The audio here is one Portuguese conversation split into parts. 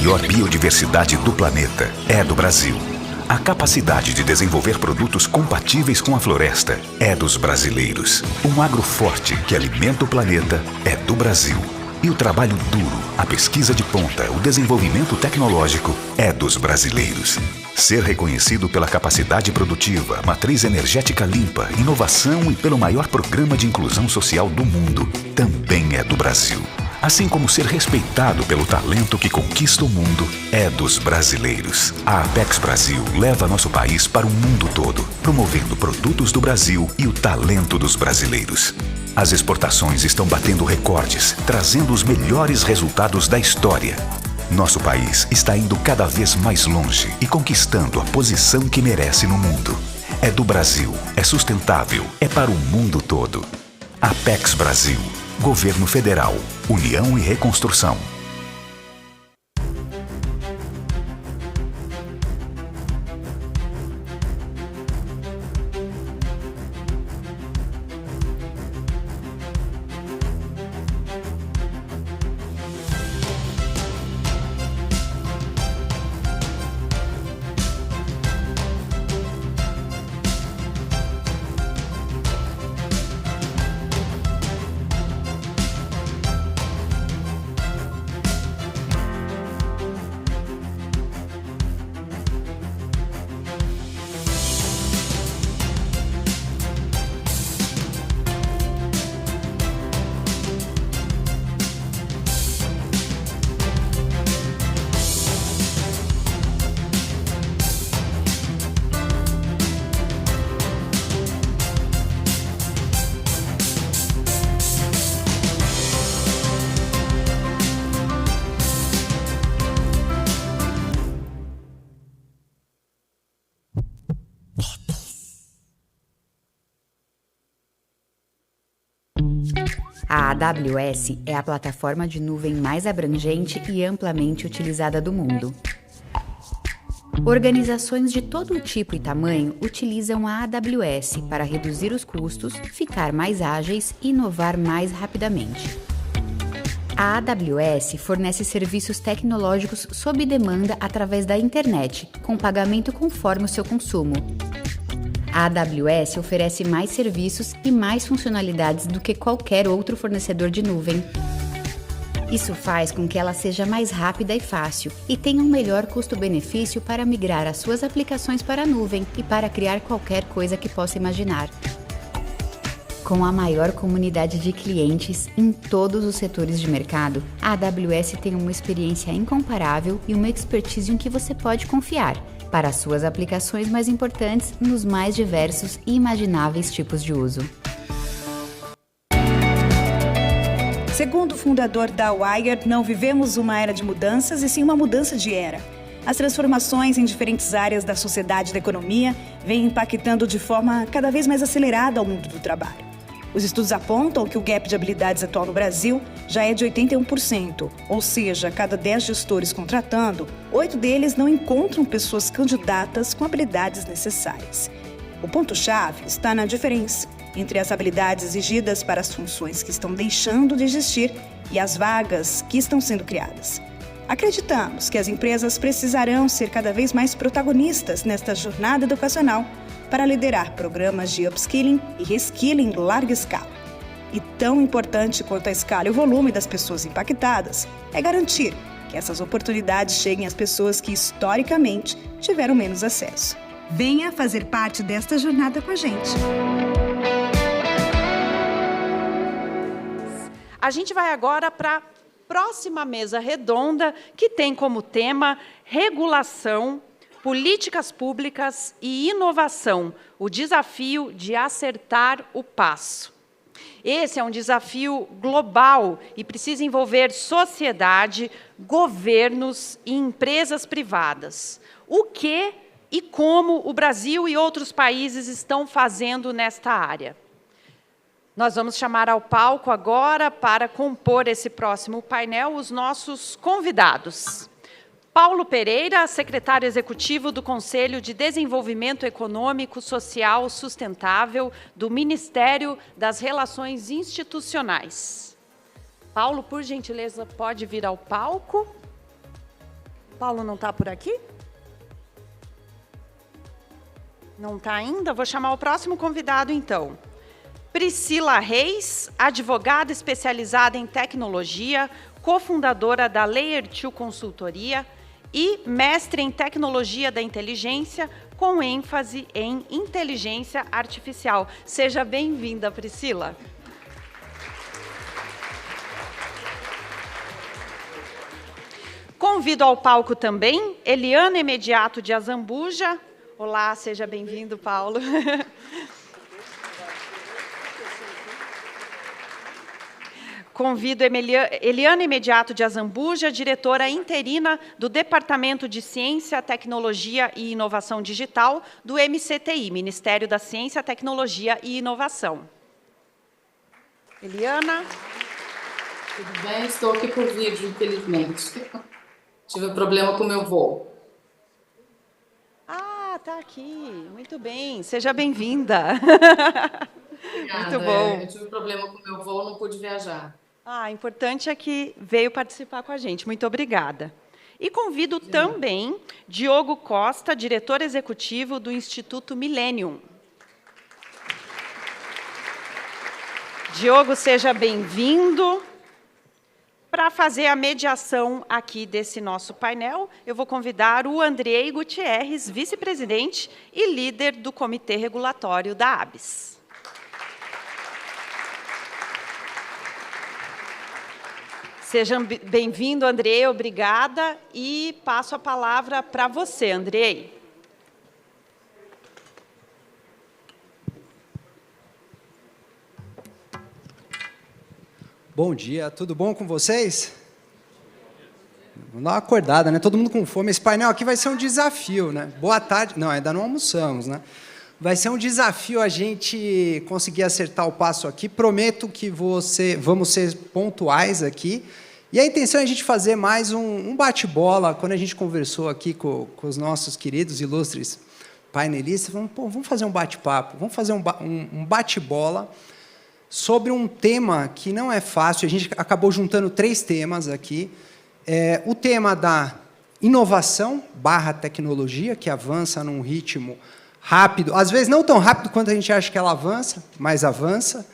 maior biodiversidade do planeta é do Brasil. A capacidade de desenvolver produtos compatíveis com a floresta é dos brasileiros. Um agro forte que alimenta o planeta é do Brasil. E o trabalho duro, a pesquisa de ponta, o desenvolvimento tecnológico é dos brasileiros. Ser reconhecido pela capacidade produtiva, matriz energética limpa, inovação e pelo maior programa de inclusão social do mundo também é do Brasil. Assim como ser respeitado pelo talento que conquista o mundo é dos brasileiros. A Apex Brasil leva nosso país para o mundo todo, promovendo produtos do Brasil e o talento dos brasileiros. As exportações estão batendo recordes, trazendo os melhores resultados da história. Nosso país está indo cada vez mais longe e conquistando a posição que merece no mundo. É do Brasil, é sustentável, é para o mundo todo. Apex Brasil. Governo Federal, União e Reconstrução. A AWS é a plataforma de nuvem mais abrangente e amplamente utilizada do mundo. Organizações de todo tipo e tamanho utilizam a AWS para reduzir os custos, ficar mais ágeis e inovar mais rapidamente. A AWS fornece serviços tecnológicos sob demanda através da internet, com pagamento conforme o seu consumo. A AWS oferece mais serviços e mais funcionalidades do que qualquer outro fornecedor de nuvem. Isso faz com que ela seja mais rápida e fácil e tenha um melhor custo-benefício para migrar as suas aplicações para a nuvem e para criar qualquer coisa que possa imaginar. Com a maior comunidade de clientes em todos os setores de mercado, a AWS tem uma experiência incomparável e uma expertise em que você pode confiar para as suas aplicações mais importantes nos mais diversos e imagináveis tipos de uso. Segundo o fundador da Wired, não vivemos uma era de mudanças, e sim uma mudança de era. As transformações em diferentes áreas da sociedade e da economia vêm impactando de forma cada vez mais acelerada ao mundo do trabalho. Os estudos apontam que o gap de habilidades atual no Brasil já é de 81%, ou seja, a cada 10 gestores contratando, 8 deles não encontram pessoas candidatas com habilidades necessárias. O ponto-chave está na diferença entre as habilidades exigidas para as funções que estão deixando de existir e as vagas que estão sendo criadas. Acreditamos que as empresas precisarão ser cada vez mais protagonistas nesta jornada educacional para liderar programas de upskilling e reskilling em larga escala. E tão importante quanto a escala e o volume das pessoas impactadas é garantir que essas oportunidades cheguem às pessoas que historicamente tiveram menos acesso. Venha fazer parte desta jornada com a gente. A gente vai agora para a próxima mesa redonda, que tem como tema regulação, políticas públicas e inovação, o desafio de acertar o passo. Esse é um desafio global e precisa envolver sociedade, governos e empresas privadas. O que e como o Brasil e outros países estão fazendo nesta área? Nós vamos chamar ao palco agora, para compor esse próximo painel, os nossos convidados. Paulo Pereira, secretário executivo do Conselho de Desenvolvimento Econômico, Social Sustentável do Ministério das Relações Institucionais. Paulo, por gentileza, pode vir ao palco. Paulo não está por aqui? Não está ainda? Vou chamar o próximo convidado, então. Priscila Reis, advogada especializada em tecnologia, cofundadora da Layer 2 Consultoria e mestre em tecnologia da inteligência, com ênfase em inteligência artificial. Seja bem-vinda, Priscila. Convido ao palco também Eliana Imediato de Azambuja. Olá, seja bem-vindo, Paulo. Convido Eliana Imediato de Azambuja, diretora interina do Departamento de Ciência, Tecnologia e Inovação Digital do MCTI, Ministério da Ciência, Tecnologia e Inovação. Eliana. Tudo bem? Estou aqui por vídeo, infelizmente. Tive problema com o meu voo. Ah, está aqui. Muito bem. Seja bem-vinda. Muito bom. Eu tive problema com o meu voo, não pude viajar. Ah, importante é que veio participar com a gente. Muito obrigada. E convido também Diogo Costa, diretor executivo do Instituto Millennium. Diogo, seja bem-vindo. Para fazer a mediação aqui desse nosso painel, eu vou convidar o Andrei Gutierrez, vice-presidente e líder do Comitê Regulatório da ABS. Seja bem-vindo, Andrei, obrigada. E passo a palavra para você, Andrei. Bom dia, tudo bom com vocês? Vamos dar uma acordada, né? Todo mundo com fome. Esse painel aqui vai ser um desafio, né? Boa tarde. Não, ainda não almoçamos, né? Vai ser um desafio a gente conseguir acertar o passo aqui. Prometo que vamos ser pontuais aqui. E a intenção é a gente fazer mais um bate-bola. Quando a gente conversou aqui com os nossos queridos ilustres painelistas, vamos fazer um bate-papo, vamos fazer um bate-bola sobre um tema que não é fácil. A gente acabou juntando 3 temas aqui. O tema da inovação / tecnologia, que avança num ritmo rápido, às vezes não tão rápido quanto a gente acha que ela avança, mas avança.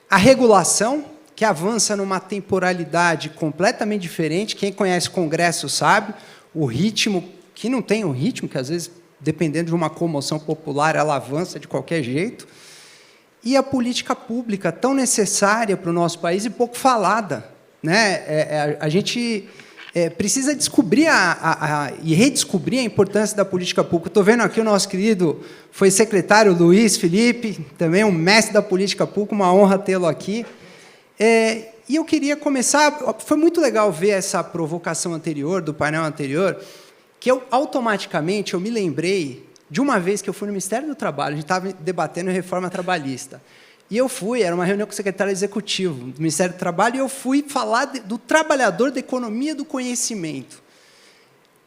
A regulação, que avança numa temporalidade completamente diferente. Quem conhece o Congresso sabe, o ritmo, que não tem um ritmo, que às vezes, dependendo de uma comoção popular, ela avança de qualquer jeito. E a política pública, tão necessária para o nosso país e pouco falada, né? A gente precisa descobrir e redescobrir a importância da política pública. Estou vendo aqui o nosso querido, foi secretário Luiz Felipe, também um mestre da política pública, uma honra tê-lo aqui. E eu queria começar, foi muito legal ver essa provocação anterior, do painel anterior, que automaticamente eu me lembrei de uma vez que eu fui no Ministério do Trabalho, a gente estava debatendo reforma trabalhista. E eu fui, era uma reunião com o secretário executivo do Ministério do Trabalho, e eu fui falar do trabalhador da economia do conhecimento.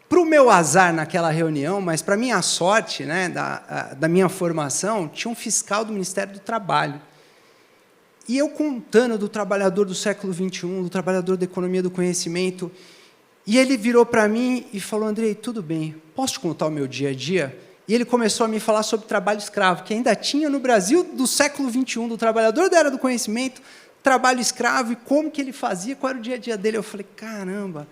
Para o meu azar naquela reunião, mas para a minha sorte, né, da minha formação, tinha um fiscal do Ministério do Trabalho. E eu contando do trabalhador do século XXI, do trabalhador da economia do conhecimento, e ele virou para mim e falou: Andrei, tudo bem, posso te contar o meu dia a dia? E ele começou a me falar sobre trabalho escravo, que ainda tinha no Brasil do século XXI, do trabalhador da era do conhecimento, trabalho escravo, e como que ele fazia, qual era o dia a dia dele. Eu falei, caramba.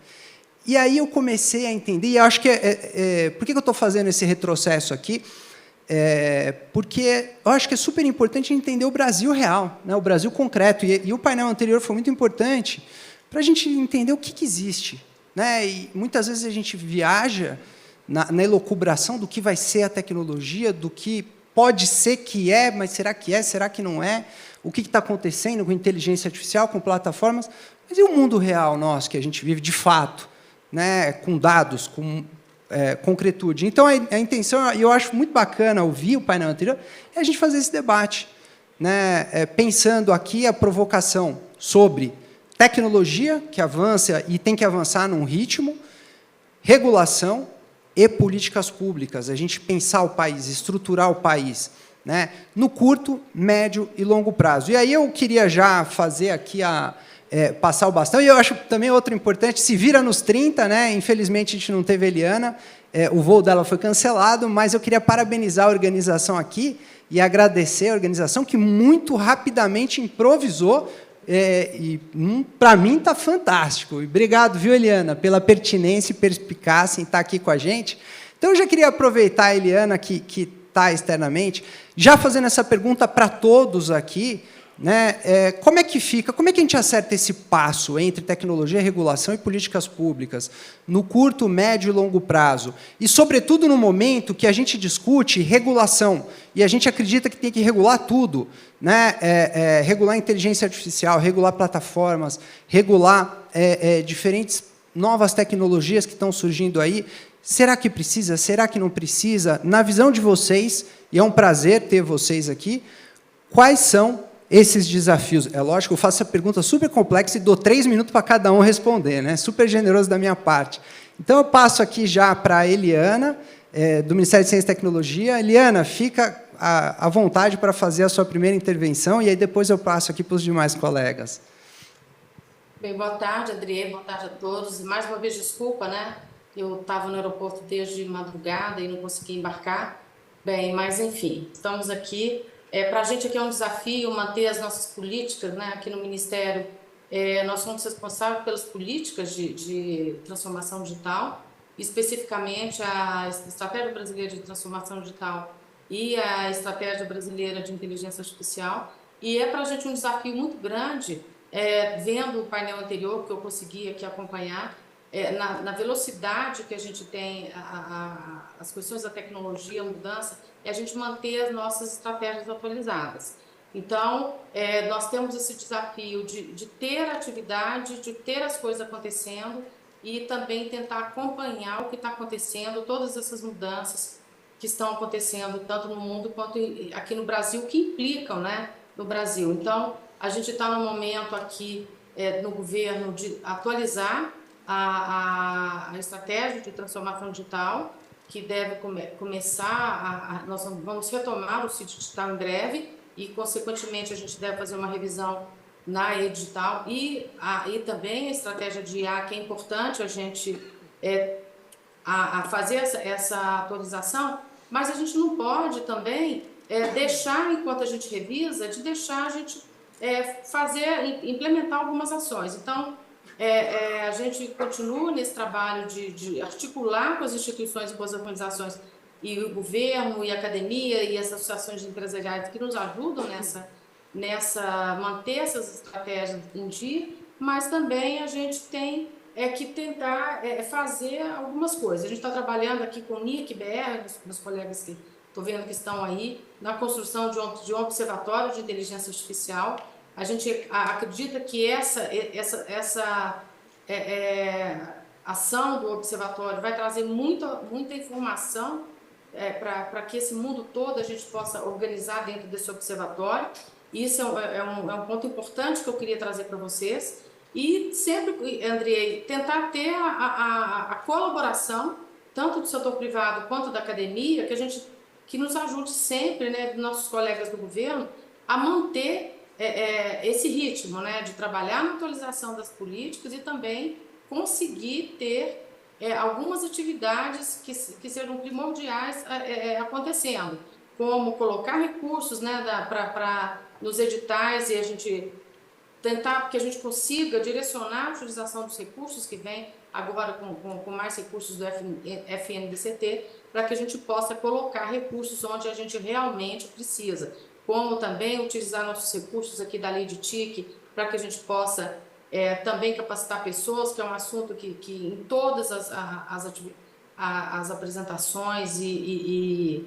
E aí eu comecei a entender, e eu acho que por que eu estou fazendo esse retrocesso aqui? Porque eu acho que é super importante entender o Brasil real, né, o Brasil concreto. E o painel anterior foi muito importante para a gente entender o que existe. Né? E muitas vezes a gente viaja na elucubração do que vai ser a tecnologia, do que pode ser que mas será que não é? O que está acontecendo com inteligência artificial, com plataformas? Mas e o mundo real nosso, que a gente vive de fato, né? Com dados, com concretude? Então, a intenção, e eu acho muito bacana ouvir o painel anterior, é a gente fazer esse debate, né? Pensando aqui a provocação sobre tecnologia, que avança e tem que avançar num ritmo, regulação e políticas públicas, a gente pensar o país, estruturar o país, né, no curto, médio e longo prazo. E aí eu queria já fazer aqui passar o bastão. E eu acho também outro importante, se vira nos 30, né? Infelizmente, a gente não teve a Eliana, o voo dela foi cancelado, mas eu queria parabenizar a organização aqui e agradecer a organização, que muito rapidamente improvisou, e para mim está fantástico. E obrigado, viu, Eliana, pela pertinência e perspicácia em estar aqui com a gente. Então, eu já queria aproveitar a Eliana, que está externamente, já fazendo essa pergunta para todos aqui, né? Como é que fica, como é que a gente acerta esse passo entre tecnologia, regulação e políticas públicas, no curto, médio e longo prazo? E, sobretudo, no momento que a gente discute regulação, e a gente acredita que tem que regular tudo, né? Regular inteligência artificial, regular plataformas, regular diferentes novas tecnologias que estão surgindo aí. Será que precisa? Será que não precisa? Na visão de vocês, e é um prazer ter vocês aqui, quais são esses desafios? É lógico, eu faço essa pergunta super complexa e dou 3 minutos para cada um responder, né? Super generoso da minha parte. Então, eu passo aqui já para a Eliana, do Ministério de Ciência e Tecnologia. Eliana, fica à vontade para fazer a sua primeira intervenção, e aí depois eu passo aqui para os demais colegas. Bem, boa tarde, Adriê, boa tarde a todos. E mais uma vez, desculpa, né? Eu estava no aeroporto desde madrugada e não consegui embarcar. Bem, mas, enfim, estamos aqui. Para a gente aqui é um desafio manter as nossas políticas, né? Aqui no Ministério, nós somos responsáveis pelas políticas de transformação digital, especificamente a Estratégia Brasileira de Transformação Digital e a Estratégia Brasileira de Inteligência Artificial. E para a gente um desafio muito grande, vendo o painel anterior, que eu consegui aqui acompanhar, na velocidade que a gente tem as questões da tecnologia, a mudança, é a gente manter as nossas estratégias atualizadas. Então, nós temos esse desafio de ter atividade, de ter as coisas acontecendo e também tentar acompanhar o que está acontecendo, todas essas mudanças que estão acontecendo, tanto no mundo quanto aqui no Brasil, que implicam, né, no Brasil. Então, a gente está no momento aqui no governo de atualizar a estratégia de transformação digital, que deve começar, nós vamos retomar o sítio digital em breve e, consequentemente, a gente deve fazer uma revisão na e-digital e também a estratégia de IA, que é importante a gente fazer essa atualização, mas a gente não pode também deixar, enquanto a gente revisa, de deixar a gente implementar algumas ações. Então, a gente continua nesse trabalho de articular com as instituições e com as organizações e o governo e a academia e as associações empresariais que nos ajudam nessa manter essas estratégias em dia, mas também a gente tem que tentar fazer algumas coisas. A gente está trabalhando aqui com o NIC, BR, meus colegas que estou vendo que estão aí, na construção de um observatório de inteligência artificial. A gente acredita que essa ação do observatório vai trazer muita informação para que esse mundo todo a gente possa organizar dentro desse observatório. Isso é um ponto importante que eu queria trazer para vocês. E sempre, Andrei, tentar ter a colaboração, tanto do setor privado quanto da academia, que nos ajude sempre, né, dos nossos colegas do governo, a manter esse ritmo, né, de trabalhar na atualização das políticas e também conseguir ter algumas atividades que sejam primordiais acontecendo, como colocar recursos, né, nos editais e a gente tentar que a gente consiga direcionar a utilização dos recursos que vem agora com mais recursos do FNDCT, para que a gente possa colocar recursos onde a gente realmente precisa, como também utilizar nossos recursos aqui da lei de TIC, para que a gente possa também capacitar pessoas, que é um assunto que em todas as apresentações e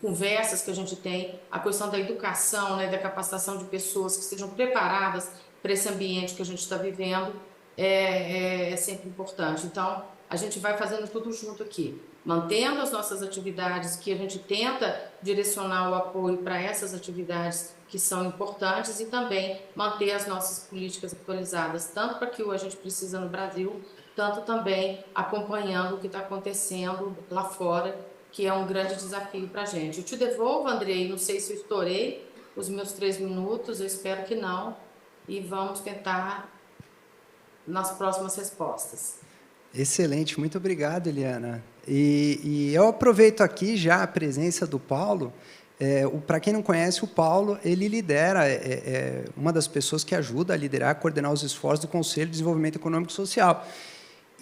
conversas que a gente tem, a questão da educação, né, da capacitação de pessoas que sejam preparadas para esse ambiente que a gente está vivendo, é sempre importante. Então, a gente vai fazendo tudo junto aqui, mantendo as nossas atividades, que a gente tenta direcionar o apoio para essas atividades que são importantes e também manter as nossas políticas atualizadas, tanto para que a gente precisa no Brasil, tanto também acompanhando o que está acontecendo lá fora, que é um grande desafio para a gente. Eu te devolvo, Andrei, não sei se eu estourei os meus 3 minutos, eu espero que não, e vamos tentar nas próximas respostas. Excelente, muito obrigado, Eliana. E eu aproveito aqui já a presença do Paulo. Para quem não conhece, o Paulo, ele lidera, uma das pessoas que ajuda a liderar, a coordenar os esforços do Conselho de Desenvolvimento Econômico e Social.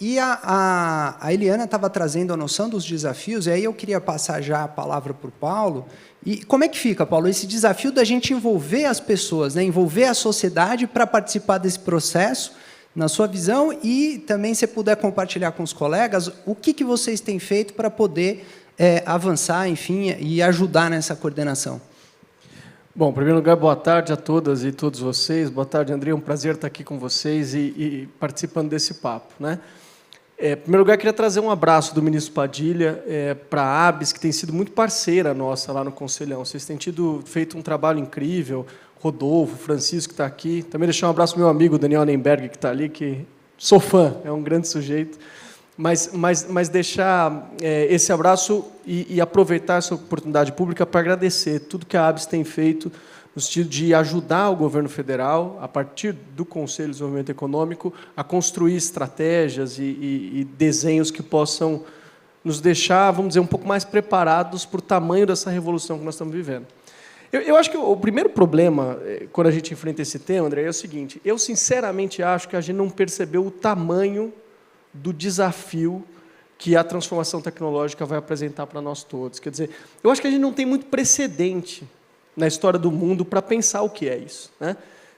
E a Eliana estava trazendo a noção dos desafios, e aí eu queria passar já a palavra para o Paulo. E como é que fica, Paulo, esse desafio da gente envolver as pessoas, né, envolver a sociedade para participar desse processo, na sua visão, e também, se puder compartilhar com os colegas, o que vocês têm feito para poder avançar, enfim, e ajudar nessa coordenação? Bom, em primeiro lugar, boa tarde a todas e todos vocês. Boa tarde, André. É um prazer estar aqui com vocês e participando desse papo, né? Em primeiro lugar, queria trazer um abraço do ministro Padilha para a ABS, que tem sido muito parceira nossa lá no Conselhão. Vocês têm feito um trabalho incrível. Rodolfo, Francisco, que está aqui. Também deixar um abraço para o meu amigo Daniel Nemberg, que está ali, que sou fã, é um grande sujeito. Mas deixar esse abraço e aproveitar essa oportunidade pública para agradecer tudo que a ABS tem feito no sentido de ajudar o governo federal, a partir do Conselho de Desenvolvimento Econômico, a construir estratégias e desenhos que possam nos deixar, vamos dizer, um pouco mais preparados para o tamanho dessa revolução que nós estamos vivendo. Eu acho que o primeiro problema, quando a gente enfrenta esse tema, André, é o seguinte: eu, sinceramente, acho que a gente não percebeu o tamanho do desafio que a transformação tecnológica vai apresentar para nós todos. Quer dizer, eu acho que a gente não tem muito precedente na história do mundo para pensar o que é isso, né?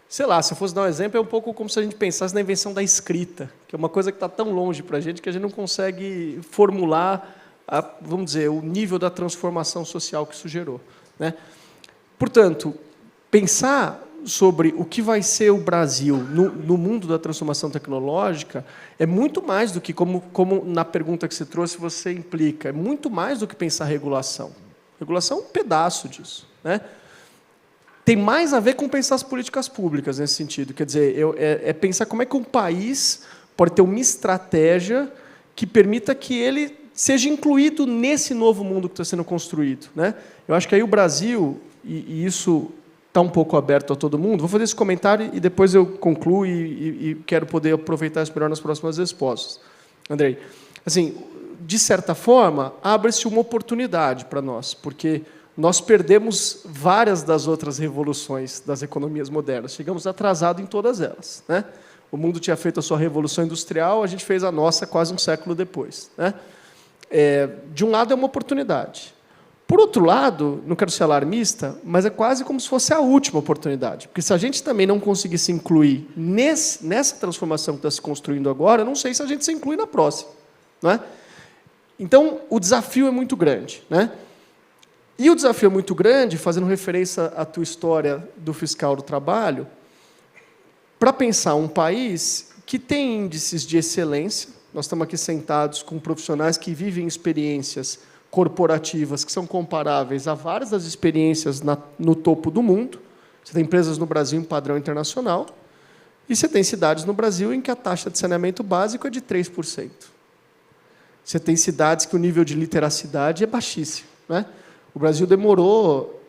Sei lá, se eu fosse dar um exemplo, é um pouco como se a gente pensasse na invenção da escrita, que é uma coisa que está tão longe para a gente que a gente não consegue formular, vamos dizer, o nível da transformação social que isso gerou, né? Portanto, pensar sobre o que vai ser o Brasil no mundo da transformação tecnológica é muito mais do que, como na pergunta que você trouxe, você implica, é muito mais do que pensar regulação. Regulação é um pedaço disso, né? Tem mais a ver com pensar as políticas públicas nesse sentido. Quer dizer, é pensar como é que um país pode ter uma estratégia que permita que ele seja incluído nesse novo mundo que está sendo construído, né? Eu acho que aí o Brasil, e isso está um pouco aberto a todo mundo, vou fazer esse comentário e depois eu concluo e quero poder aproveitar isso melhor nas próximas respostas. Andrei, assim, de certa forma, abre-se uma oportunidade para nós, porque nós perdemos várias das outras revoluções das economias modernas, chegamos atrasados em todas elas, né? O mundo tinha feito a sua revolução industrial, a gente fez a nossa quase um século depois, né? De um lado, é uma oportunidade. Por outro lado, não quero ser alarmista, mas é quase como se fosse a última oportunidade. Porque se a gente também não conseguir se incluir nessa transformação que está se construindo agora, eu não sei se a gente se inclui na próxima, não é? Então, o desafio é muito grande, né? E o desafio é muito grande, fazendo referência à tua história do fiscal do trabalho, para pensar um país que tem índices de excelência. Nós estamos aqui sentados com profissionais que vivem experiências corporativas que são comparáveis a várias das experiências no topo do mundo. Você tem empresas no Brasil em padrão internacional e você tem cidades no Brasil em que a taxa de saneamento básico é de 3%. Você tem cidades que o nível de literacidade é baixíssimo, né? O Brasil demorou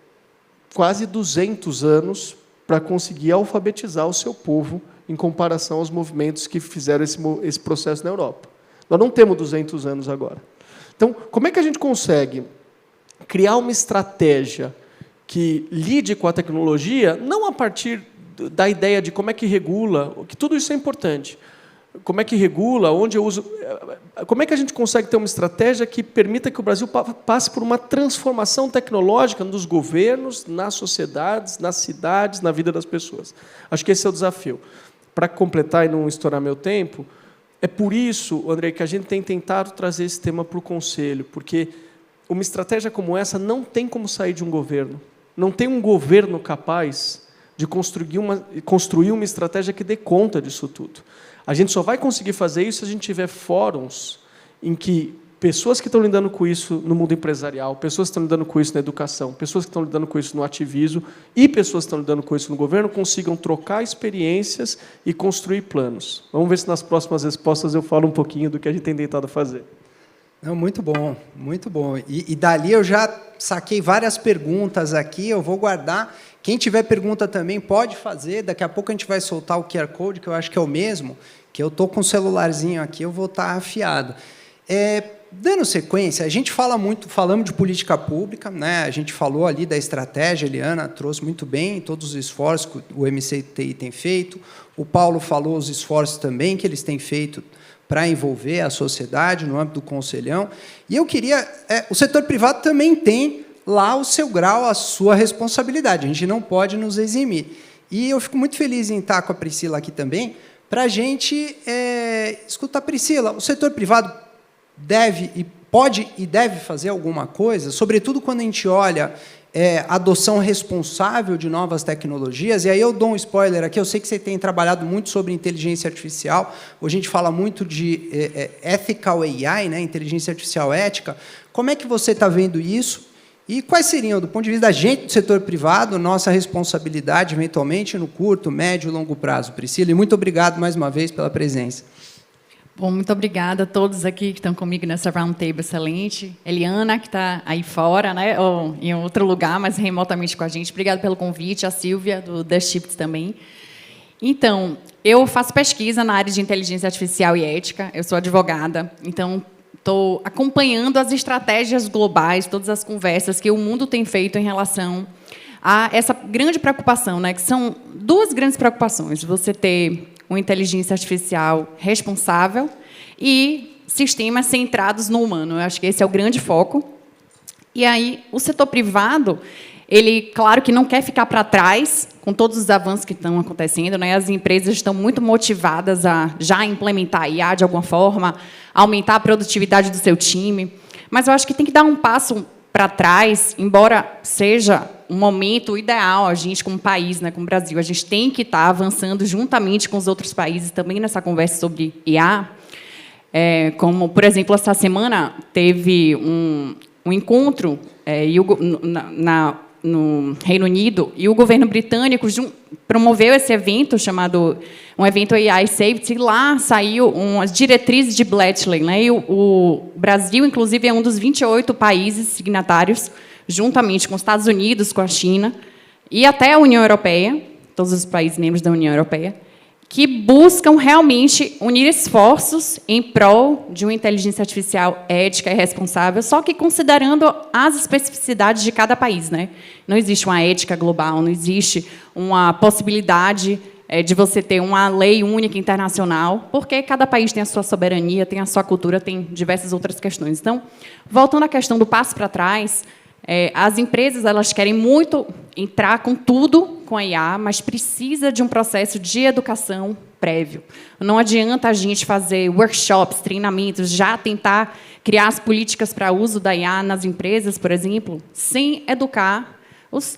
quase 200 anos para conseguir alfabetizar o seu povo em comparação aos movimentos que fizeram esse processo na Europa. Nós não temos 200 anos agora. Então, como é que a gente consegue criar uma estratégia que lide com a tecnologia, não a partir da ideia de como é que regula, que tudo isso é importante, como é que regula, onde eu uso... Como é que a gente consegue ter uma estratégia que permita que o Brasil passe por uma transformação tecnológica nos governos, nas sociedades, nas cidades, na vida das pessoas? Acho que esse é o desafio. Para completar e não estourar meu tempo, é por isso, André, que a gente tem tentado trazer esse tema para o Conselho, porque uma estratégia como essa não tem como sair de um governo. Não tem um governo capaz de construir uma estratégia que dê conta disso tudo. A gente só vai conseguir fazer isso se a gente tiver fóruns em que pessoas que estão lidando com isso no mundo empresarial, pessoas que estão lidando com isso na educação, pessoas que estão lidando com isso no ativismo e pessoas que estão lidando com isso no governo consigam trocar experiências e construir planos. Vamos ver se nas próximas respostas eu falo um pouquinho do que a gente tem tentado fazer. Não, muito bom, muito bom. E dali eu já saquei várias perguntas aqui, eu vou guardar. Quem tiver pergunta também pode fazer, daqui a pouco a gente vai soltar o QR Code, que eu acho que é o mesmo, que eu estou com o celularzinho aqui, eu vou estar afiado. Dando sequência, a gente falamos de política pública, né? A gente falou ali da estratégia, a Eliana trouxe muito bem todos os esforços que o MCTI tem feito, o Paulo falou os esforços também que eles têm feito para envolver a sociedade no âmbito do Conselhão. E eu queria... o setor privado também tem lá o seu grau, a sua responsabilidade. A gente não pode nos eximir. E eu fico muito feliz em estar com a Priscila aqui também, para a gente escutar. Priscila, o setor privado pode e deve fazer alguma coisa, sobretudo quando a gente olha a adoção responsável de novas tecnologias, e aí eu dou um spoiler aqui, eu sei que você tem trabalhado muito sobre inteligência artificial, hoje a gente fala muito de ethical AI, né, inteligência artificial ética. Como é que você está vendo isso? E quais seriam, do ponto de vista da gente do setor privado, nossa responsabilidade, eventualmente, no curto, médio e longo prazo? Priscila, e muito obrigado mais uma vez pela presença. Bom, muito obrigada a todos aqui que estão comigo nessa roundtable excelente. Eliana, que está aí fora, né, ou em outro lugar, mas remotamente com a gente. Obrigada pelo convite. A Silvia, do The Shift, também. Então, eu faço pesquisa na área de inteligência artificial e ética. Eu sou advogada, então estou acompanhando as estratégias globais, todas as conversas que o mundo tem feito em relação a essa grande preocupação, né, que são duas grandes preocupações. Você ter uma inteligência artificial responsável e sistemas centrados no humano. Eu acho que esse é o grande foco. E aí, o setor privado, ele, claro, que não quer ficar para trás com todos os avanços que estão acontecendo, né? As empresas estão muito motivadas a já implementar a IA de alguma forma, aumentar a produtividade do seu time. Mas eu acho que tem que dar um passo para trás, embora seja um momento ideal, a gente, como país, né, como Brasil, a gente tem que estar avançando juntamente com os outros países também nessa conversa sobre IA. Como, por exemplo, essa semana teve um encontro no Reino Unido, e o governo britânico promoveu esse evento, chamado um evento AI Safety, e lá saiu umas diretrizes de Bletchley, né? E o Brasil, inclusive, é um dos 28 países signatários, juntamente com os Estados Unidos, com a China, e até a União Europeia, todos os países membros da União Europeia, que buscam realmente unir esforços em prol de uma inteligência artificial ética e responsável, só que considerando as especificidades de cada país, né? Não existe uma ética global, não existe uma possibilidade de você ter uma lei única internacional, porque cada país tem a sua soberania, tem a sua cultura, tem diversas outras questões. Então, voltando à questão do passo para trás, as empresas elas querem muito entrar com tudo com a IA, mas precisa de um processo de educação prévio. Não adianta a gente fazer workshops, treinamentos, já tentar criar as políticas para uso da IA nas empresas, por exemplo, sem educar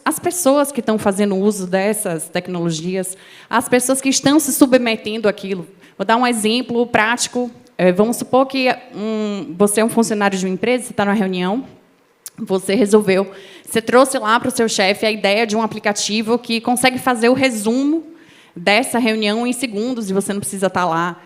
as pessoas que estão fazendo uso dessas tecnologias, as pessoas que estão se submetendo àquilo. Vou dar um exemplo prático. Vamos supor que você é um funcionário de uma empresa, você está numa reunião, você trouxe lá para o seu chefe a ideia de um aplicativo que consegue fazer o resumo dessa reunião em segundos, e você não precisa estar lá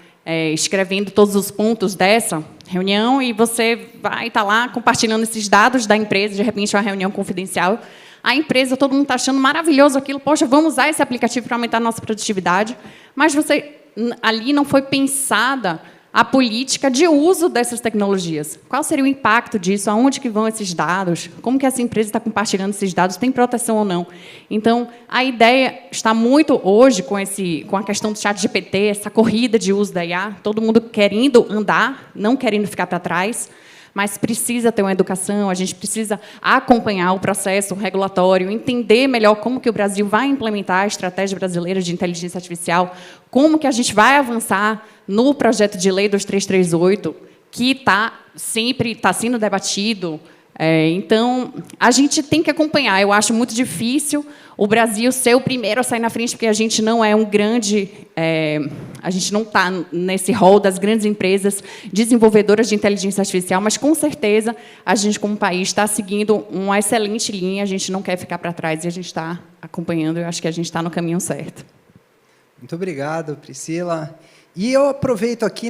escrevendo todos os pontos dessa reunião, e você vai estar lá compartilhando esses dados da empresa, de repente é uma reunião confidencial. A empresa, todo mundo está achando maravilhoso aquilo, poxa, vamos usar esse aplicativo para aumentar a nossa produtividade, mas ali não foi pensada a política de uso dessas tecnologias. Qual seria o impacto disso? Aonde que vão esses dados? Como que essa empresa está compartilhando esses dados? Tem proteção ou não? Então, a ideia está muito hoje com a questão do ChatGPT, essa corrida de uso da IA, todo mundo querendo andar, não querendo ficar para trás, mas precisa ter uma educação, a gente precisa acompanhar o processo regulatório, entender melhor como que o Brasil vai implementar a estratégia brasileira de inteligência artificial, como que a gente vai avançar no projeto de lei 2338, que sempre está sendo debatido. Então, a gente tem que acompanhar. Eu acho muito difícil o Brasil ser o primeiro a sair na frente, porque a gente não é a gente não está nesse rol das grandes empresas desenvolvedoras de inteligência artificial, mas, com certeza, a gente, como país, está seguindo uma excelente linha, a gente não quer ficar para trás, e a gente está acompanhando, eu acho que a gente está no caminho certo. Muito obrigado, Priscila. E eu aproveito aqui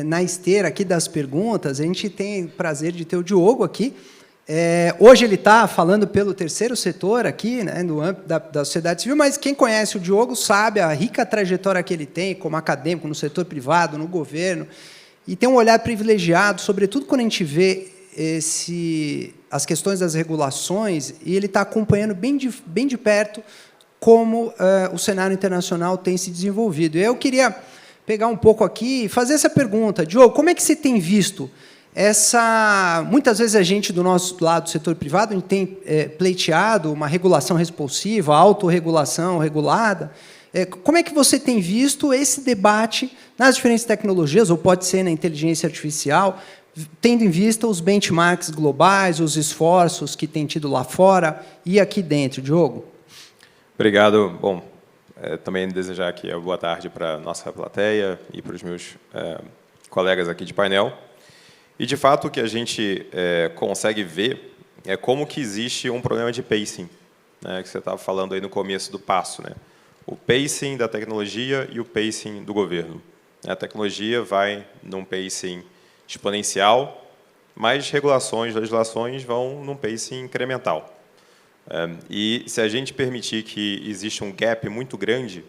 na esteira aqui das perguntas, a gente tem o prazer de ter o Diogo aqui. Hoje ele está falando pelo terceiro setor aqui, né, no âmbito da sociedade civil, mas quem conhece o Diogo sabe a rica trajetória que ele tem como acadêmico no setor privado, no governo, e tem um olhar privilegiado, sobretudo quando a gente vê as questões das regulações, e ele está acompanhando bem de perto como o cenário internacional tem se desenvolvido. Eu queria pegar um pouco aqui e fazer essa pergunta. Diogo, como é que você tem visto muitas vezes a gente, do nosso lado do setor privado, a gente tem pleiteado uma regulação responsiva, autorregulação regulada. Como é que você tem visto esse debate nas diferentes tecnologias, ou pode ser na inteligência artificial, tendo em vista os benchmarks globais, os esforços que tem tido lá fora e aqui dentro? Diogo? Obrigado. Bom, também desejar aqui a boa tarde para a nossa plateia e para os meus colegas aqui de painel. E, de fato, o que a gente consegue ver é como que existe um problema de pacing, né, que você estava falando aí no começo do passo, né? O pacing da tecnologia e o pacing do governo. A tecnologia vai num pacing exponencial, mas regulações, legislações vão num pacing incremental. E se a gente permitir que exista um gap muito grande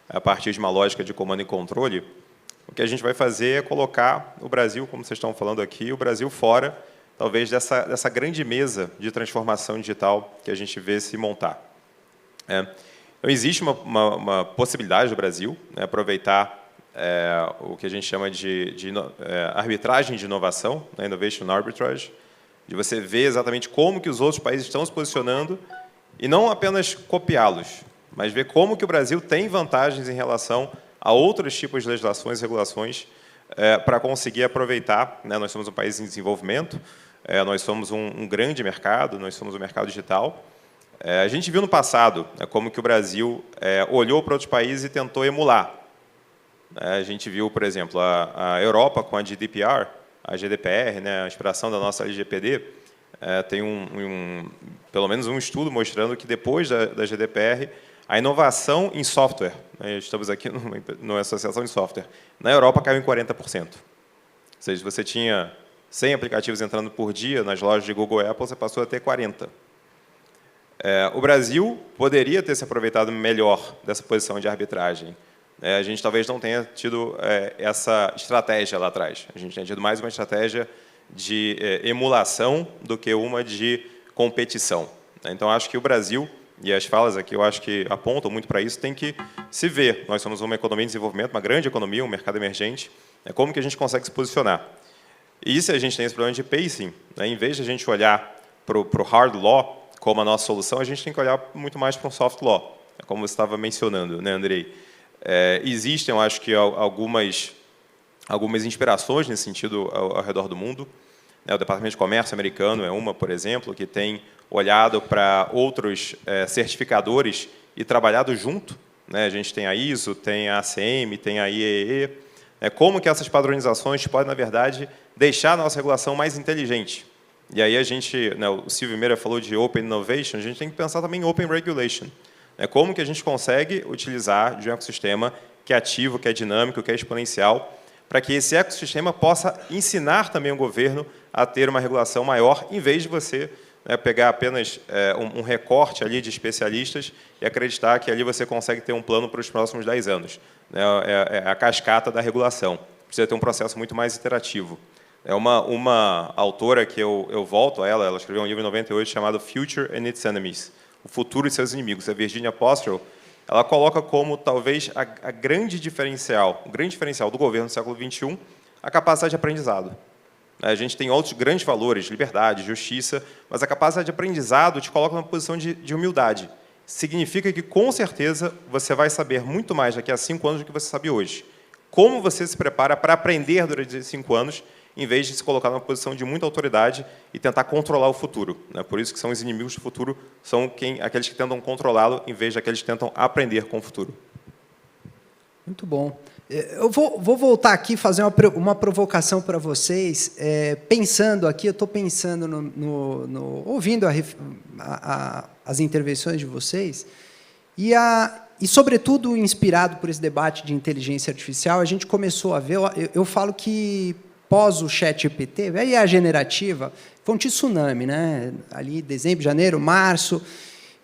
a partir de uma lógica de comando e controle, o que a gente vai fazer é colocar o Brasil, como vocês estão falando aqui, o Brasil fora, talvez, dessa grande mesa de transformação digital que a gente vê se montar. Então, existe uma possibilidade do Brasil, né, aproveitar o que a gente chama de arbitragem de inovação, né, Innovation Arbitrage, de você ver exatamente como que os outros países estão se posicionando e não apenas copiá-los, mas ver como que o Brasil tem vantagens em relação a outros tipos de legislações e regulações para conseguir aproveitar, né? Nós somos um país em desenvolvimento, nós somos um grande mercado, nós somos um mercado digital. A gente viu no passado como que o Brasil olhou para outros países e tentou emular. A gente viu, por exemplo, a Europa com a GDPR, a GDPR, né, a inspiração da nossa LGPD, tem pelo menos um estudo mostrando que depois da GDPR, a inovação em software, né, estamos aqui numa associação de software, na Europa caiu em 40%. Ou seja, você tinha 100 aplicativos entrando por dia nas lojas de Google e Apple, você passou a ter 40. O Brasil poderia ter se aproveitado melhor dessa posição de arbitragem. A gente talvez não tenha tido essa estratégia lá atrás. A gente tem tido mais uma estratégia de emulação do que uma de competição. Então, acho que o Brasil, e as falas aqui eu acho que apontam muito para isso, tem que se ver. Nós somos uma economia em desenvolvimento, uma grande economia, um mercado emergente. Como que a gente consegue se posicionar? E se a gente tem esse problema de pacing, né, em vez de a gente olhar para o hard law como a nossa solução, a gente tem que olhar muito mais para um soft law, como você estava mencionando, né, Andrei? Existem, eu acho que, algumas inspirações nesse sentido ao redor do mundo. O Departamento de Comércio americano é uma, por exemplo, que tem olhado para outros certificadores e trabalhado junto. A gente tem a ISO, tem a ACM, tem a IEE. Como que essas padronizações podem, na verdade, deixar a nossa regulação mais inteligente. E aí a gente, o Silvio Meira falou de Open Innovation, a gente tem que pensar também em Open Regulation. Como que a gente consegue utilizar de um ecossistema que é ativo, que é dinâmico, que é exponencial, para que esse ecossistema possa ensinar também o governo a ter uma regulação maior, em vez de você pegar apenas um recorte ali de especialistas e acreditar que ali você consegue ter um plano para os próximos 10 anos. É a cascata da regulação. Precisa ter um processo muito mais iterativo. Uma autora que eu volto a ela escreveu um livro em 98 chamado Future and Its Enemies, O Futuro e Seus Inimigos, a Virginia Postel. Ela coloca como, talvez, o grande diferencial do governo do século XXI, a capacidade de aprendizado. A gente tem outros grandes valores, liberdade, justiça, mas a capacidade de aprendizado te coloca numa posição de humildade. Significa que, com certeza, você vai saber muito mais daqui a 5 anos do que você sabe hoje. Como você se prepara para aprender durante 5 anos, em vez de se colocar numa posição de muita autoridade e tentar controlar o futuro. Por isso que são os inimigos do futuro, são aqueles que tentam controlá-lo, em vez daqueles que tentam aprender com o futuro. Muito bom. Eu vou voltar aqui e fazer uma provocação para vocês. Pensando aqui, eu estou pensando, ouvindo as intervenções de vocês, e e, sobretudo, inspirado por esse debate de inteligência artificial, a gente começou a ver... Eu falo que, pós o ChatGPT, aí a generativa, foi um tsunami, né? Ali, dezembro, janeiro, março...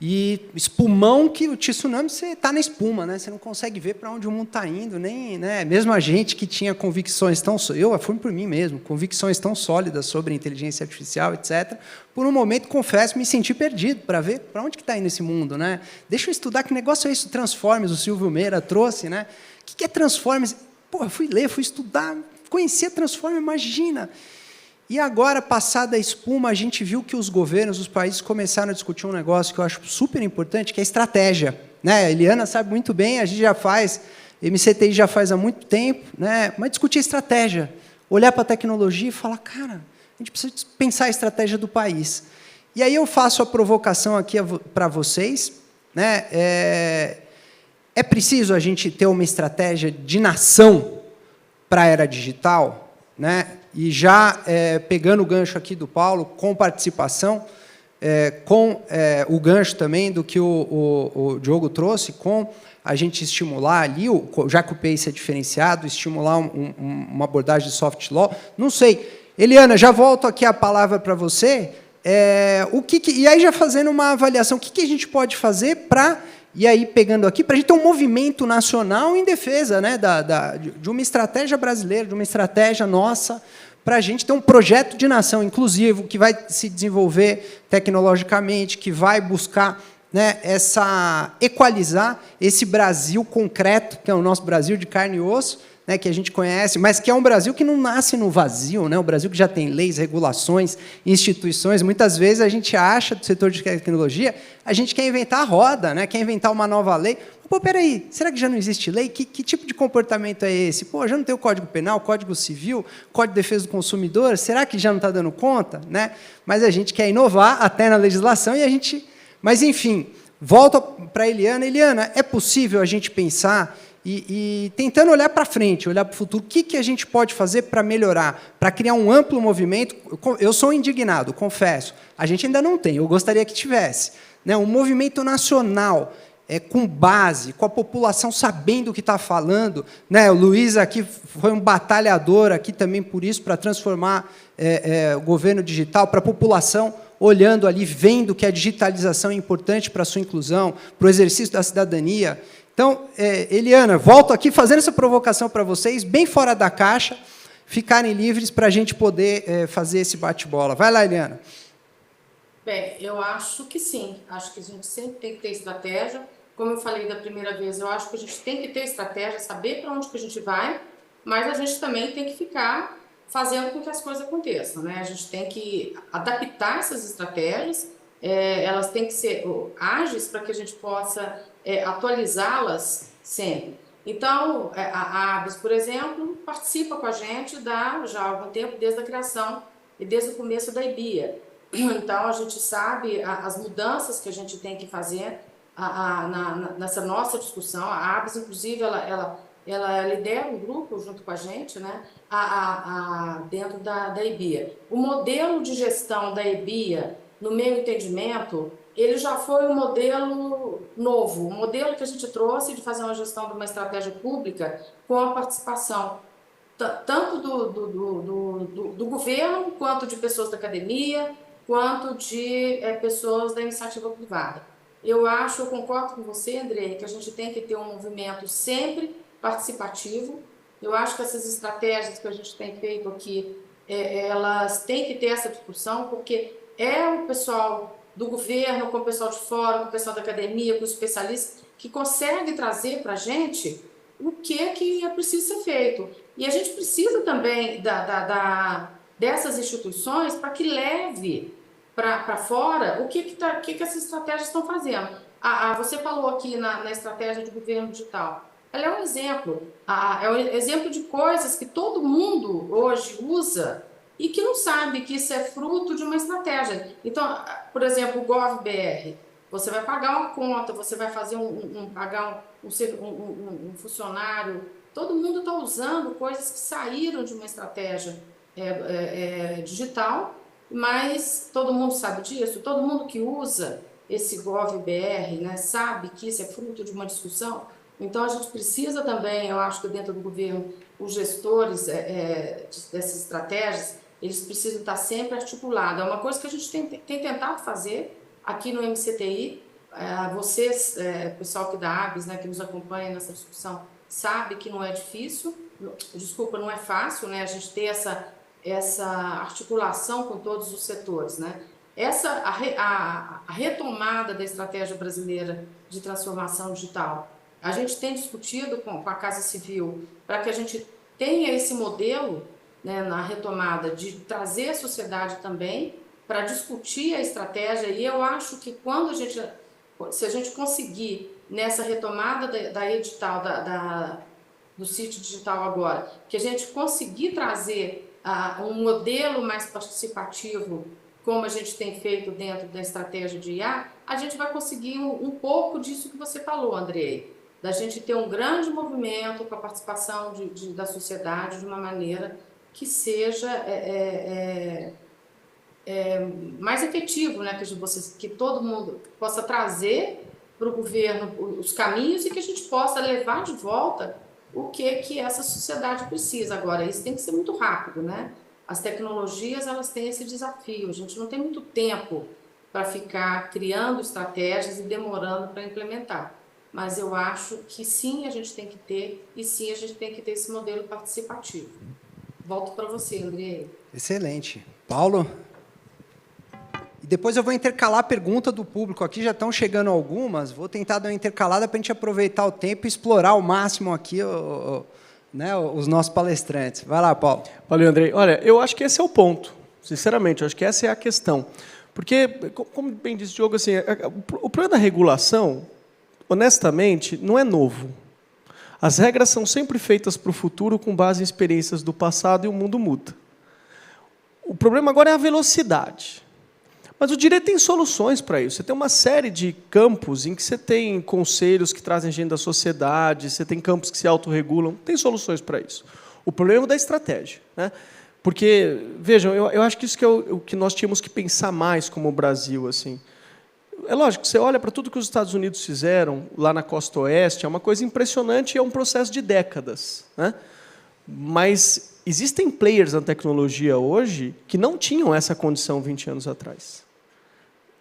E espumão que o tsunami, você está na espuma, né? Você não consegue ver para onde o mundo está indo, nem, né? Mesmo a gente que tinha convicções tão... Eu fui por mim mesmo, convicções tão sólidas sobre inteligência artificial, etc. Por um momento, confesso, me senti perdido para ver para onde que está indo esse mundo, né? Deixa eu estudar que negócio é isso, Transformers, o Silvio Meira trouxe, né? O que é Transformers? Pô, eu fui ler, fui estudar, conhecia Transformers, imagina. E agora, passada a espuma, a gente viu que os governos, os países começaram a discutir um negócio que eu acho super importante, que é a estratégia. Né? A Eliana sabe muito bem, a gente já faz, MCTI já faz há muito tempo, né? Mas discutir estratégia, olhar para a tecnologia e falar, cara, a gente precisa pensar a estratégia do país. E aí eu faço a provocação aqui para vocês. Né? É preciso a gente ter uma estratégia de nação para a era digital, né? E já pegando o gancho aqui do Paulo, com participação, com o gancho também do que o Diogo trouxe, com a gente estimular ali, já que o PACE é diferenciado, estimular uma abordagem de soft law. Não sei. Eliana, já volto aqui a palavra para você. E aí, já fazendo uma avaliação, o que a gente pode fazer para... E aí, pegando aqui, para a gente ter um movimento nacional em defesa, né, de uma estratégia brasileira, de uma estratégia nossa, para a gente ter um projeto de nação inclusivo, que vai se desenvolver tecnologicamente, que vai buscar, né, equalizar esse Brasil concreto, que é o nosso Brasil de carne e osso, né, que a gente conhece, mas que é um Brasil que não nasce no vazio, né, um Brasil que já tem leis, regulações, instituições. Muitas vezes a gente acha, do setor de tecnologia, a gente quer inventar a roda, né, quer inventar uma nova lei. Pô, peraí, será que já não existe lei? Que tipo de comportamento é esse? Pô, já não tem o Código Penal, Código Civil, Código de Defesa do Consumidor? Será que já não está dando conta? Né? Mas a gente quer inovar até na legislação e a gente... Mas, enfim, volta para a Eliana. Eliana, é possível a gente pensar... E tentando olhar para frente, olhar para o futuro, o que a gente pode fazer para melhorar, para criar um amplo movimento? Eu sou indignado, confesso. A gente ainda não tem, eu gostaria que tivesse. Né, um movimento nacional, com base, com a população sabendo o que está falando. Né, o Luiz aqui foi um batalhador aqui também por isso, para transformar o governo digital, para a população olhando ali, vendo que a digitalização é importante para a sua inclusão, para o exercício da cidadania. Então, Eliana, volto aqui fazendo essa provocação para vocês, bem fora da caixa, ficarem livres para a gente poder fazer esse bate-bola. Vai lá, Eliana. Bem, eu acho que sim. Acho que a gente sempre tem que ter estratégia. Como eu falei da primeira vez, eu acho que a gente tem que ter estratégia, saber para onde que a gente vai, mas a gente também tem que ficar fazendo com que as coisas aconteçam. Né? A gente tem que adaptar essas estratégias, elas têm que ser ágeis para que a gente possa... atualizá-las sempre. Então, a ABS, por exemplo, participa com a gente já há algum tempo, desde a criação e desde o começo da IBIA. Então, a gente sabe as mudanças que a gente tem que fazer nessa nossa discussão. A ABS, inclusive, ela lidera um grupo junto com a gente, né, dentro da IBIA. O modelo de gestão da IBIA, no meu entendimento, ele já foi um modelo novo, um modelo que a gente trouxe de fazer uma gestão de uma estratégia pública com a participação tanto do governo, quanto de pessoas da academia, quanto de pessoas da iniciativa privada. Eu concordo com você, André, que a gente tem que ter um movimento sempre participativo. Eu acho que essas estratégias que a gente tem feito aqui, elas têm que ter essa discussão, porque o pessoal do governo, com o pessoal de fora, com o pessoal da academia, com os especialistas, que consegue trazer para a gente o que é preciso ser feito. E a gente precisa também dessas instituições para que leve para fora o que essas estratégias estão fazendo. Você falou aqui na estratégia de governo digital. Ela é um exemplo. É um exemplo de coisas que todo mundo hoje usa e que não sabe que isso é fruto de uma estratégia. Então, por exemplo, o GovBR, você vai pagar uma conta, você vai fazer pagar um funcionário, todo mundo está usando coisas que saíram de uma estratégia digital, mas todo mundo sabe disso, todo mundo que usa esse GovBR, né, sabe que isso é fruto de uma discussão. Então, a gente precisa também, eu acho que dentro do governo, os gestores dessas estratégias, eles precisam estar sempre articulados. É uma coisa que a gente tem tentado fazer aqui no MCTI. Vocês, pessoal aqui da ABS, né, que nos acompanha nessa discussão, sabe que não é difícil, não é fácil, né, a gente ter essa articulação com todos os setores, né? A retomada da estratégia brasileira de transformação digital, a gente tem discutido com a Casa Civil para que a gente tenha esse modelo, né, na retomada de trazer a sociedade também para discutir a estratégia. E eu acho que se a gente conseguir nessa retomada da edital do sítio digital agora, que a gente conseguir trazer um modelo mais participativo, como a gente tem feito dentro da estratégia de IA, a gente vai conseguir um pouco disso que você falou, Andrei, da gente ter um grande movimento com a participação da sociedade de uma maneira que seja mais efetivo, né? Que todo mundo possa trazer para o governo os caminhos e que a gente possa levar de volta o que essa sociedade precisa. Agora, isso tem que ser muito rápido, né? As tecnologias, elas têm esse desafio. A gente não tem muito tempo para ficar criando estratégias e demorando para implementar. Mas eu acho que sim, a gente tem que ter, e sim, a gente tem que ter esse modelo participativo. Volto para você, Andrei. Excelente. Paulo? E depois eu vou intercalar a pergunta do público. Aqui já estão chegando algumas. Vou tentar dar uma intercalada para a gente aproveitar o tempo e explorar ao máximo aqui né, os nossos palestrantes. Vai lá, Paulo. Valeu, Andrei. Olha, eu acho que esse é o ponto. Sinceramente, eu acho que essa é a questão. Porque, como bem disse o Diogo, assim, o problema da regulação, honestamente, não é novo. As regras são sempre feitas para o futuro com base em experiências do passado e o mundo muda. O problema agora é a velocidade. Mas o direito tem soluções para isso. Você tem uma série de campos em que você tem conselhos que trazem gente da sociedade, você tem campos que se autorregulam, tem soluções para isso. O problema é da estratégia, né? Porque, vejam, eu acho que isso que é o que nós tínhamos que pensar mais como Brasil. Assim. É lógico, você olha para tudo que os Estados Unidos fizeram lá na costa oeste, é uma coisa impressionante e é um processo de décadas, né? Mas existem players na tecnologia hoje que não tinham essa condição 20 anos atrás.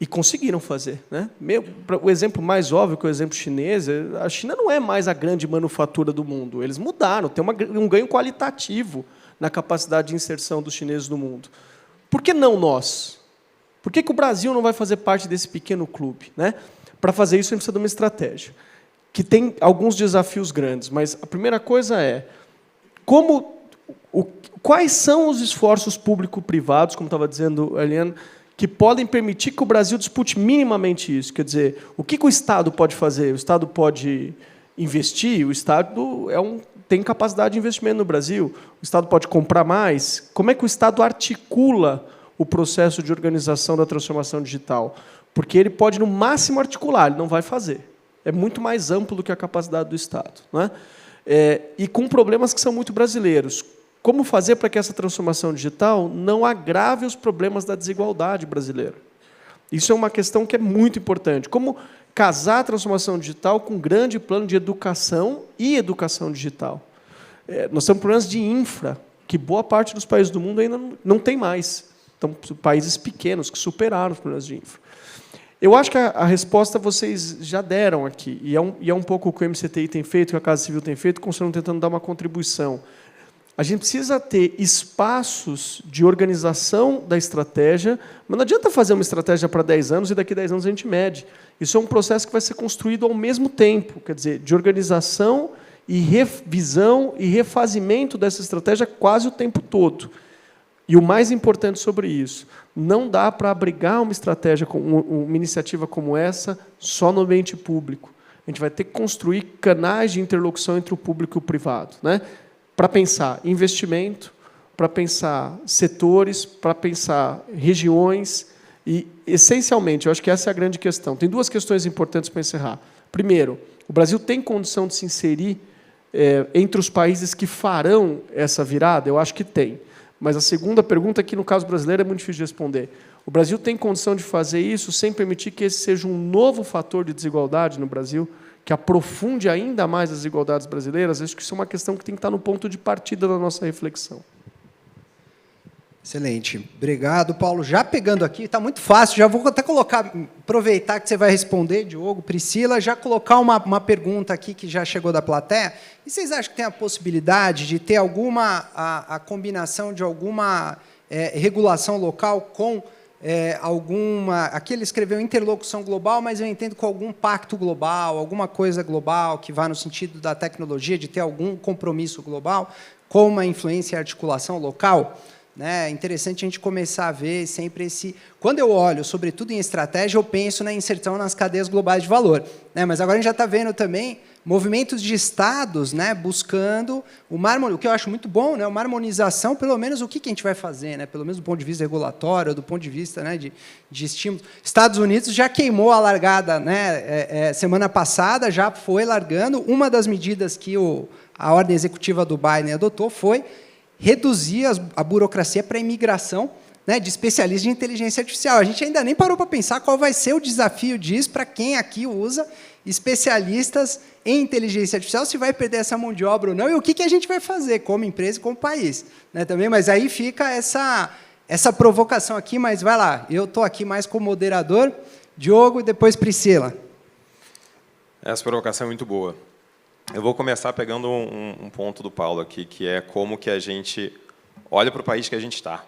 E conseguiram fazer, né? O exemplo mais óbvio, que é o exemplo chinês, a China não é mais a grande manufatura do mundo. Eles mudaram, tem um ganho qualitativo na capacidade de inserção dos chineses no mundo. Por que não nós? Por que o Brasil não vai fazer parte desse pequeno clube, né? Para fazer isso, a gente precisa de uma estratégia, que tem alguns desafios grandes. Mas a primeira coisa é quais são os esforços público-privados, como estava dizendo a Eliane, que podem permitir que o Brasil dispute minimamente isso. Quer dizer, o que o Estado pode fazer? O Estado pode investir? O Estado tem capacidade de investimento no Brasil? O Estado pode comprar mais? Como é que o Estado articula o processo de organização da transformação digital? Porque ele pode, no máximo, articular, ele não vai fazer. É muito mais amplo do que a capacidade do Estado, né? E com problemas que são muito brasileiros. Como fazer para que essa transformação digital não agrave os problemas da desigualdade brasileira? Isso é uma questão que é muito importante. Como casar a transformação digital com um grande plano de educação e educação digital? Nós temos problemas de infra, que boa parte dos países do mundo ainda não tem mais. Então, países pequenos que superaram os problemas de infra. Eu acho que a resposta vocês já deram aqui, e é um pouco o que o MCTI tem feito, o que a Casa Civil tem feito, considerando tentando dar uma contribuição. A gente precisa ter espaços de organização da estratégia, mas não adianta fazer uma estratégia para 10 anos e daqui a 10 anos a gente mede. Isso é um processo que vai ser construído ao mesmo tempo, quer dizer, de organização e revisão e refazimento dessa estratégia quase o tempo todo. E o mais importante sobre isso, não dá para abrigar uma estratégia, uma iniciativa como essa, só no ambiente público. A gente vai ter que construir canais de interlocução entre o público e o privado, né? Para pensar investimento, para pensar setores, para pensar regiões e, essencialmente, eu acho que essa é a grande questão. Tem duas questões importantes para encerrar. Primeiro, o Brasil tem condição de se inserir entre os países que farão essa virada? Eu acho que tem. Mas a segunda pergunta, que no caso brasileiro é muito difícil de responder. O Brasil tem condição de fazer isso sem permitir que esse seja um novo fator de desigualdade no Brasil, que aprofunde ainda mais as desigualdades brasileiras? Acho que isso é uma questão que tem que estar no ponto de partida da nossa reflexão. Excelente. Obrigado, Paulo. Já pegando aqui, está muito fácil, já vou até aproveitar que você vai responder, Diogo, Priscila, já colocar uma pergunta aqui que já chegou da plateia. E vocês acham que tem a possibilidade de ter a combinação de alguma regulação local com aqui ele escreveu interlocução global, mas eu entendo com algum pacto global, alguma coisa global que vá no sentido da tecnologia, de ter algum compromisso global, com uma influência e articulação local? É interessante a gente começar a ver sempre esse... Quando eu olho, sobretudo em estratégia, eu penso na inserção nas cadeias globais de valor. Mas agora a gente já está vendo também movimentos de estados buscando o que eu acho muito bom, uma harmonização, pelo menos o que a gente vai fazer, pelo menos do ponto de vista regulatório, do ponto de vista de estímulo. Estados Unidos já queimou a largada, semana passada, já foi largando. Uma das medidas que a ordem executiva do Biden adotou foi reduzir a burocracia para a imigração de especialistas de inteligência artificial. A gente ainda nem parou para pensar qual vai ser o desafio disso para quem aqui usa especialistas em inteligência artificial, se vai perder essa mão de obra ou não, e o que a gente vai fazer como empresa e como país. Também, mas aí fica essa provocação aqui, mas vai lá, eu estou aqui mais como moderador, Diogo e depois Priscila. Essa provocação é muito boa. Eu vou começar pegando um ponto do Paulo aqui, que é como que a gente olha para o país que a gente está.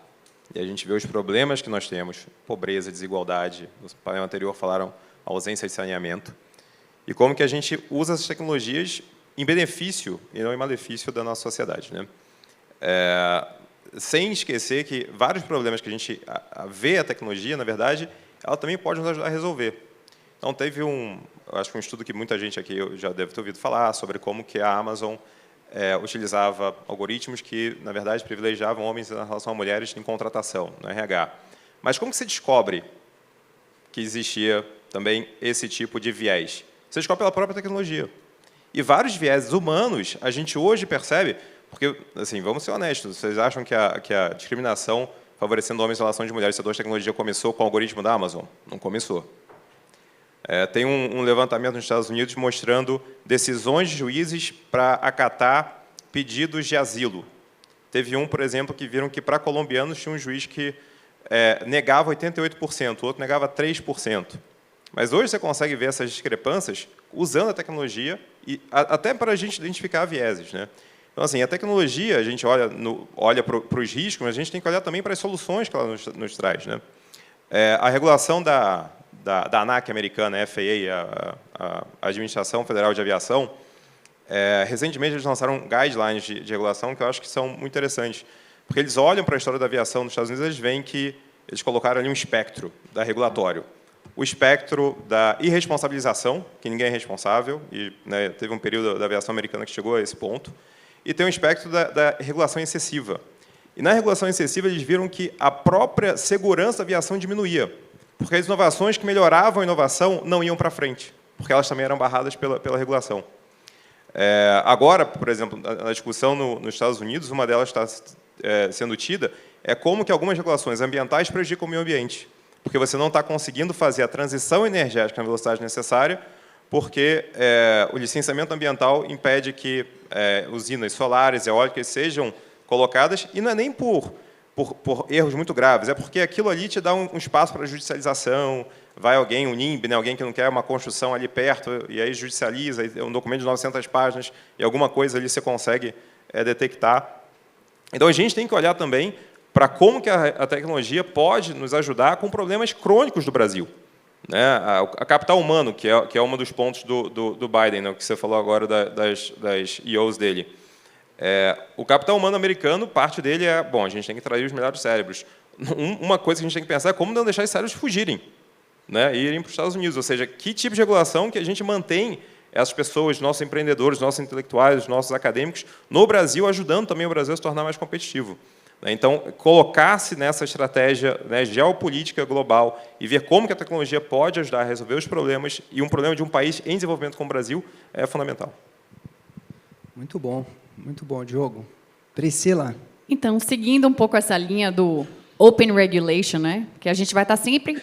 E a gente vê os problemas que nós temos, pobreza, desigualdade, no painel anterior falaram ausência de saneamento, e como que a gente usa essas tecnologias em benefício e não em malefício da nossa sociedade. Sem esquecer que vários problemas que a gente vê a tecnologia, na verdade, ela também pode nos ajudar a resolver. Então, teve acho que um estudo que muita gente aqui já deve ter ouvido falar sobre como que a Amazon utilizava algoritmos que, na verdade, privilegiavam homens em relação a mulheres em contratação, no RH. Mas como que se descobre que existia também esse tipo de viés? Você descobre pela própria tecnologia. E vários viéses humanos a gente hoje percebe, porque, assim, vamos ser honestos, vocês acham que a discriminação favorecendo homens em relação de mulheres, setores de tecnologia, começou com o algoritmo da Amazon? Não começou. Tem um levantamento nos Estados Unidos mostrando decisões de juízes para acatar pedidos de asilo. Teve por exemplo, que viram que para colombianos tinha um juiz que negava 88%, o outro negava 3%. Mas hoje você consegue ver essas discrepâncias usando a tecnologia, e até para a gente identificar vieses. Então, assim, a tecnologia, a gente olha para os riscos, mas a gente tem que olhar também para as soluções que ela nos traz. A regulação da ANAC americana, a FAA, a Administração Federal de Aviação, recentemente eles lançaram guidelines de regulação que eu acho que são muito interessantes, porque eles olham para a história da aviação nos Estados Unidos, eles veem que eles colocaram ali um espectro regulatório. O espectro da irresponsabilização, que ninguém é responsável, e teve um período da aviação americana que chegou a esse ponto, e tem um espectro da regulação excessiva. E na regulação excessiva eles viram que a própria segurança da aviação diminuía, porque as inovações que melhoravam a inovação não iam para frente, porque elas também eram barradas pela regulação. Agora, por exemplo, na discussão nos Estados Unidos, uma delas está sendo tida, é como que algumas regulações ambientais prejudicam o meio ambiente, porque você não está conseguindo fazer a transição energética na velocidade necessária, porque o licenciamento ambiental impede que usinas solares e eólicas sejam colocadas, e não é nem por erros muito graves, é porque aquilo ali te dá um espaço para judicialização, vai alguém, um NIMB, alguém que não quer uma construção ali perto, e aí judicializa, é um documento de 900 páginas, e alguma coisa ali você consegue detectar. Então, a gente tem que olhar também para como que a tecnologia pode nos ajudar com problemas crônicos do Brasil. A capital humano, que é um dos pontos do Biden, que você falou agora das EOs dele. O capital humano americano, parte dele a gente tem que trazer os melhores cérebros. Uma coisa que a gente tem que pensar é como não deixar esses cérebros fugirem, e irem para os Estados Unidos. Ou seja, que tipo de regulação que a gente mantém essas pessoas, nossos empreendedores, nossos intelectuais, nossos acadêmicos, no Brasil, ajudando também o Brasil a se tornar mais competitivo. Então, colocar-se nessa estratégia geopolítica global e ver como que a tecnologia pode ajudar a resolver os problemas, e um problema de um país em desenvolvimento como o Brasil, é fundamental. Muito bom, Diogo. Priscila? Então, seguindo um pouco essa linha do open regulation, né? Que a gente vai estar sempre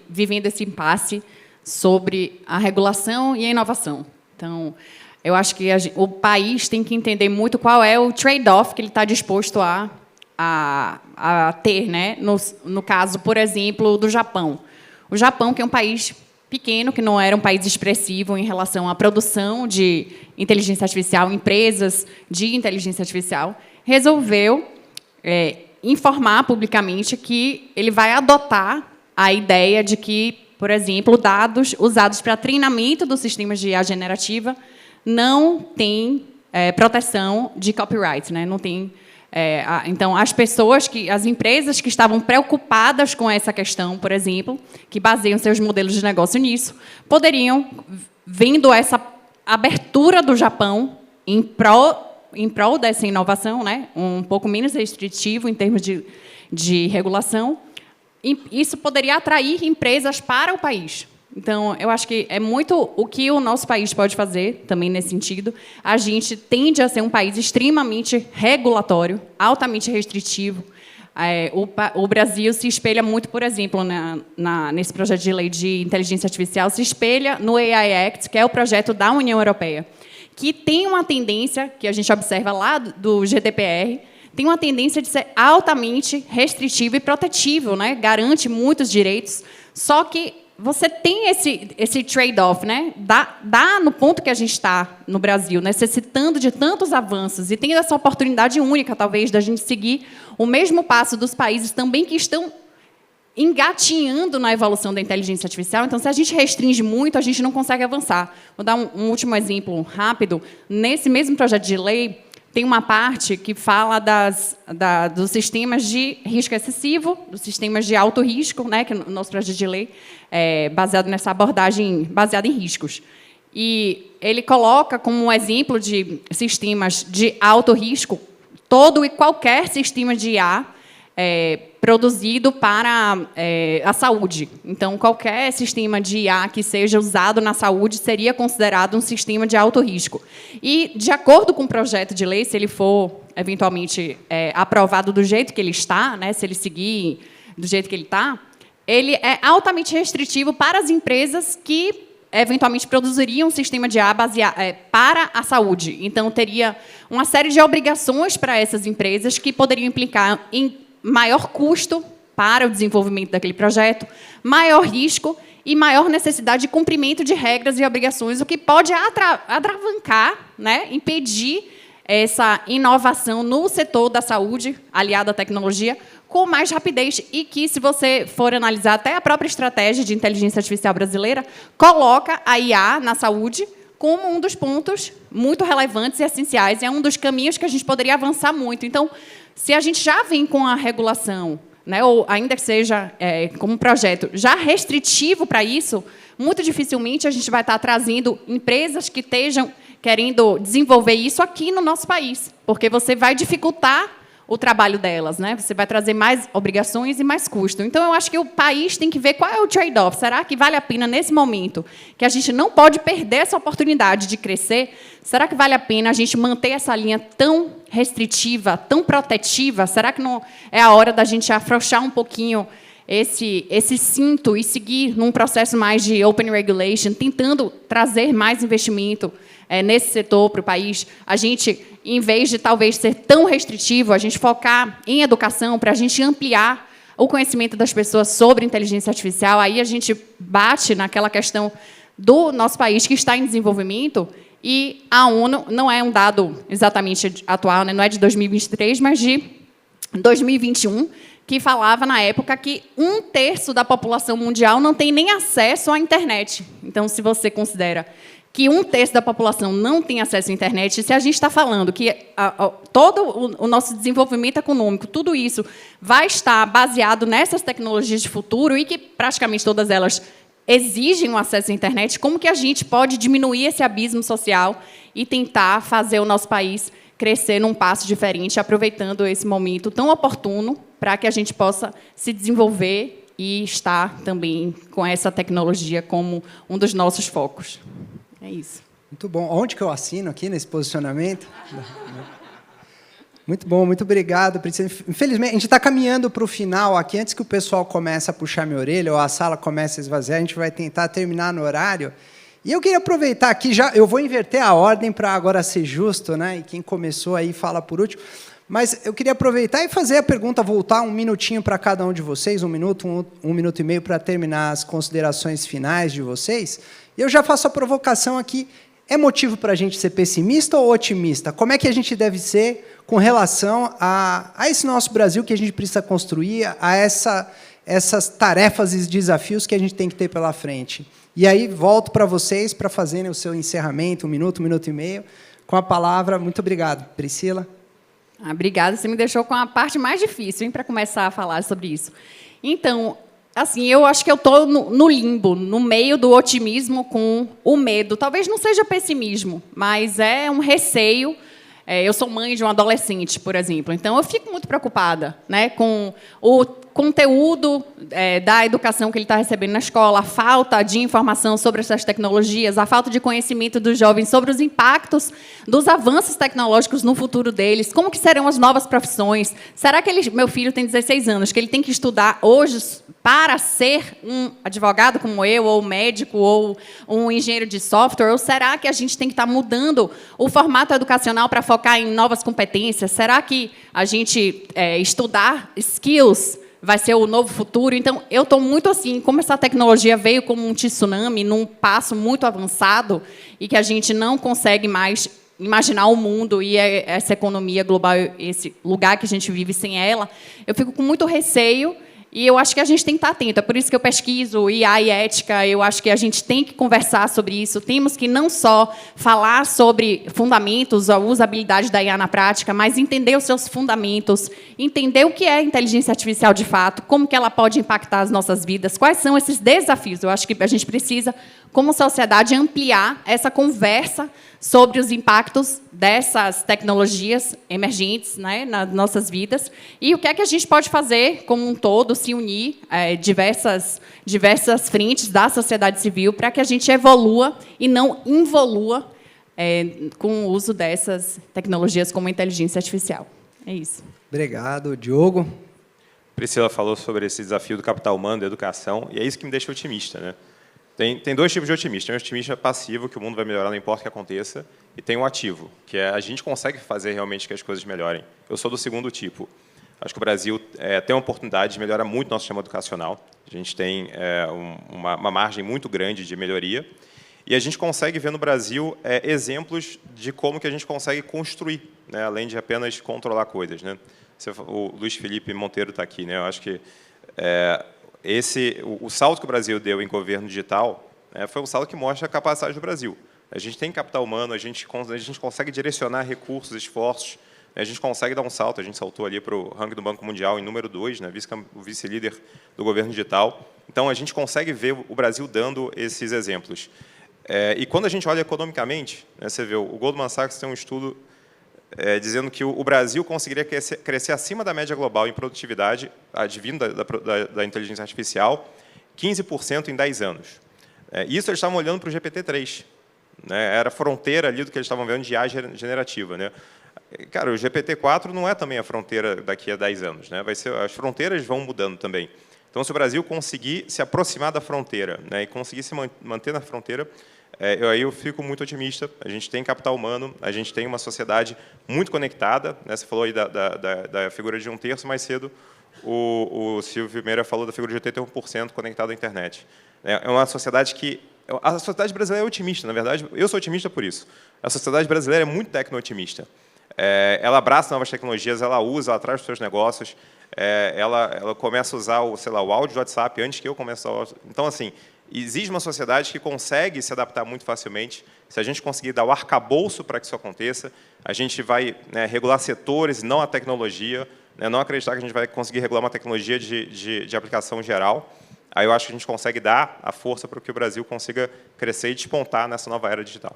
vivendo esse impasse sobre a regulação e a inovação. Então, eu acho que o país tem que entender muito qual é o trade-off que ele está disposto a ter, né? No caso, por exemplo, do Japão. O Japão, que é um país pequeno, que não era um país expressivo em relação à produção de inteligência artificial, empresas de inteligência artificial, resolveu informar publicamente que ele vai adotar a ideia de que, por exemplo, dados usados para treinamento dos sistemas de IA generativa não têm proteção de copyright, né? Não tem. Então, as empresas que estavam preocupadas com essa questão, por exemplo, que baseiam seus modelos de negócio nisso, poderiam, vendo essa abertura do Japão em prol dessa inovação, né, um pouco menos restritivo em termos de regulação, isso poderia atrair empresas para o país. Então, eu acho que é muito o que o nosso país pode fazer, também nesse sentido. A gente tende a ser um país extremamente regulatório, altamente restritivo. O Brasil se espelha muito, por exemplo, nesse projeto de lei de inteligência artificial, se espelha no AI Act, que é o projeto da União Europeia, que tem uma tendência, que a gente observa lá do GDPR, tem uma tendência de ser altamente restritivo e protetivo, né? Garante muitos direitos, só que você tem esse trade-off, né? Dá no ponto que a gente está no Brasil, necessitando de tantos avanços e tendo essa oportunidade única, talvez, da gente seguir o mesmo passo dos países também que estão engatinhando na evolução da inteligência artificial. Então, se a gente restringe muito, a gente não consegue avançar. Vou dar um último exemplo rápido. Nesse mesmo projeto de lei, tem uma parte que fala dos sistemas de risco excessivo, dos sistemas de alto risco, né, que o nosso projeto de lei é baseado nessa abordagem baseada em riscos. E ele coloca como um exemplo de sistemas de alto risco todo e qualquer sistema de IA produzido para a saúde. Então, qualquer sistema de IA que seja usado na saúde seria considerado um sistema de alto risco. E, de acordo com o projeto de lei, se ele for, eventualmente, aprovado do jeito que ele está, né, se ele seguir do jeito que ele está, ele é altamente restritivo para as empresas que, eventualmente, produziriam um sistema de IA para a saúde. Então, teria uma série de obrigações para essas empresas que poderiam implicar em maior custo para o desenvolvimento daquele projeto, maior risco e maior necessidade de cumprimento de regras e obrigações, o que pode atravancar, né, impedir essa inovação no setor da saúde, aliada à tecnologia, com mais rapidez e que, se você for analisar até a própria estratégia de inteligência artificial brasileira, coloca a IA na saúde como um dos pontos muito relevantes e essenciais. É um dos caminhos que a gente poderia avançar muito. Então, se a gente já vem com a regulação, né, ou ainda que seja como um projeto já restritivo para isso, muito dificilmente a gente vai estar trazendo empresas que estejam querendo desenvolver isso aqui no nosso país, porque você vai dificultar o trabalho delas, né? Você vai trazer mais obrigações e mais custo. Então, eu acho que o país tem que ver qual é o trade-off. Será que vale a pena, nesse momento, que a gente não pode perder essa oportunidade de crescer, será que vale a pena a gente manter essa linha tão restritiva, tão protetiva? Será que não é a hora da gente afrouxar um pouquinho esse cinto e seguir num processo mais de open regulation, tentando trazer mais investimento nesse setor para o país? A gente, em vez de talvez ser tão restritivo, a gente focar em educação para a gente ampliar o conhecimento das pessoas sobre inteligência artificial. Aí a gente bate naquela questão do nosso país que está em desenvolvimento, e a ONU, não é um dado exatamente atual, né, não é de 2023, mas de 2021, que falava, na época, que 1/3 da população mundial não tem nem acesso à internet. Então, se você considera que 1/3 da população não tem acesso à internet, se a gente está falando que todo o nosso desenvolvimento econômico, tudo isso vai estar baseado nessas tecnologias de futuro e que praticamente todas elas exigem um acesso à internet, como que a gente pode diminuir esse abismo social e tentar fazer o nosso país crescer num passo diferente, aproveitando esse momento tão oportuno para que a gente possa se desenvolver e estar também com essa tecnologia como um dos nossos focos. É isso. Muito bom. Onde que eu assino aqui nesse posicionamento? Muito bom, muito obrigado, Priscila. Infelizmente, a gente está caminhando para o final aqui. Antes que o pessoal comece a puxar minha orelha ou a sala comece a esvaziar, a gente vai tentar terminar no horário. E eu queria aproveitar aqui, eu vou inverter a ordem para agora ser justo, né? E quem começou aí fala por último. Mas eu queria aproveitar e fazer a pergunta, voltar um minutinho para cada um de vocês, um minuto e meio para terminar as considerações finais de vocês. E eu já faço a provocação aqui. É motivo para a gente ser pessimista ou otimista? Como é que a gente deve ser com relação a esse nosso Brasil que a gente precisa construir, a essas tarefas e desafios que a gente tem que ter pela frente? E aí, volto para vocês para fazerem o seu encerramento, um minuto e meio, com a palavra. Muito obrigado. Priscila? Obrigada, você me deixou com a parte mais difícil para começar a falar sobre isso. Então, assim, eu acho que eu estou no limbo, no meio do otimismo com o medo. Talvez não seja pessimismo, mas é um receio. Eu sou mãe de um adolescente, por exemplo, então eu fico muito preocupada, né, com o conteúdo da educação que ele está recebendo na escola, a falta de informação sobre essas tecnologias, a falta de conhecimento dos jovens sobre os impactos dos avanços tecnológicos no futuro deles, como que serão as novas profissões. Será que meu filho tem 16 anos, que ele tem que estudar hoje para ser um advogado como eu, ou médico, ou um engenheiro de software? Ou será que a gente tem que estar mudando o formato educacional para focar em novas competências? Será que a gente estudar skills vai ser o novo futuro? Então, eu estou muito assim, como essa tecnologia veio como um tsunami, num passo muito avançado, e que a gente não consegue mais imaginar o mundo e essa economia global, esse lugar que a gente vive sem ela, eu fico com muito receio. E eu acho que a gente tem que estar atento. É por isso que eu pesquiso IA e ética. Eu acho que a gente tem que conversar sobre isso. Temos que não só falar sobre fundamentos, a usabilidade da IA na prática, mas entender os seus fundamentos, entender o que é inteligência artificial de fato, como que ela pode impactar as nossas vidas, quais são esses desafios. Eu acho que a gente precisa, como sociedade, ampliar essa conversa sobre os impactos dessas tecnologias emergentes, né, nas nossas vidas, e o que é que a gente pode fazer como um todo, se unir diversas frentes da sociedade civil para que a gente evolua e não involua com o uso dessas tecnologias como a inteligência artificial. É isso. Obrigado. Diogo? Priscila falou sobre esse desafio do capital humano, da educação, e é isso que me deixa otimista, né? Tem dois tipos de otimista. Tem um otimista passivo, que o mundo vai melhorar, não importa o que aconteça, e tem um ativo, que é a gente consegue fazer realmente que as coisas melhorem. Eu sou do segundo tipo. Acho que o Brasil tem uma oportunidade de melhorar muito nosso sistema educacional. A gente tem uma margem muito grande de melhoria, e a gente consegue ver no Brasil exemplos de como que a gente consegue construir, né, além de apenas controlar coisas, né? O Luiz Felipe Monteiro está aqui, né? Eu acho que o salto que o Brasil deu em governo digital foi um salto que mostra a capacidade do Brasil. A gente tem capital humano, a gente consegue direcionar recursos, esforços, a gente consegue dar um salto. A gente saltou ali para o ranking do Banco Mundial em número 2, né, o vice-líder do governo digital. Então, a gente consegue ver o Brasil dando esses exemplos. E quando a gente olha economicamente, né, você vê, o Goldman Sachs tem um estudo dizendo que o Brasil conseguiria crescer acima da média global em produtividade, advindo da inteligência artificial, 15% em 10 anos. Isso eles estavam olhando para o GPT-3. Né? Era a fronteira ali do que eles estavam vendo de IA generativa. Né? Cara, o GPT-4 não é também a fronteira daqui a 10 anos. Né? As fronteiras vão mudando também. Então, se o Brasil conseguir se aproximar da fronteira, né, e conseguir se manter na fronteira, aí eu fico muito otimista. A gente tem capital humano, a gente tem uma sociedade muito conectada. Né? Você falou aí da figura de 1/3, mais cedo o Silvio Meira falou da figura de 81% conectado à internet. É uma sociedade que... A sociedade brasileira é otimista, na verdade. Eu sou otimista por isso. A sociedade brasileira é muito tecno-otimista. Ela abraça novas tecnologias, ela usa, ela traz os seus negócios, ela começa a usar o áudio do WhatsApp antes que eu comece a usar. Então, assim, existe uma sociedade que consegue se adaptar muito facilmente. Se a gente conseguir dar o arcabouço para que isso aconteça, a gente vai, né, regular setores e não a tecnologia, né, não acreditar que a gente vai conseguir regular uma tecnologia de aplicação geral. Aí eu acho que a gente consegue dar a força para que o Brasil consiga crescer e despontar nessa nova era digital.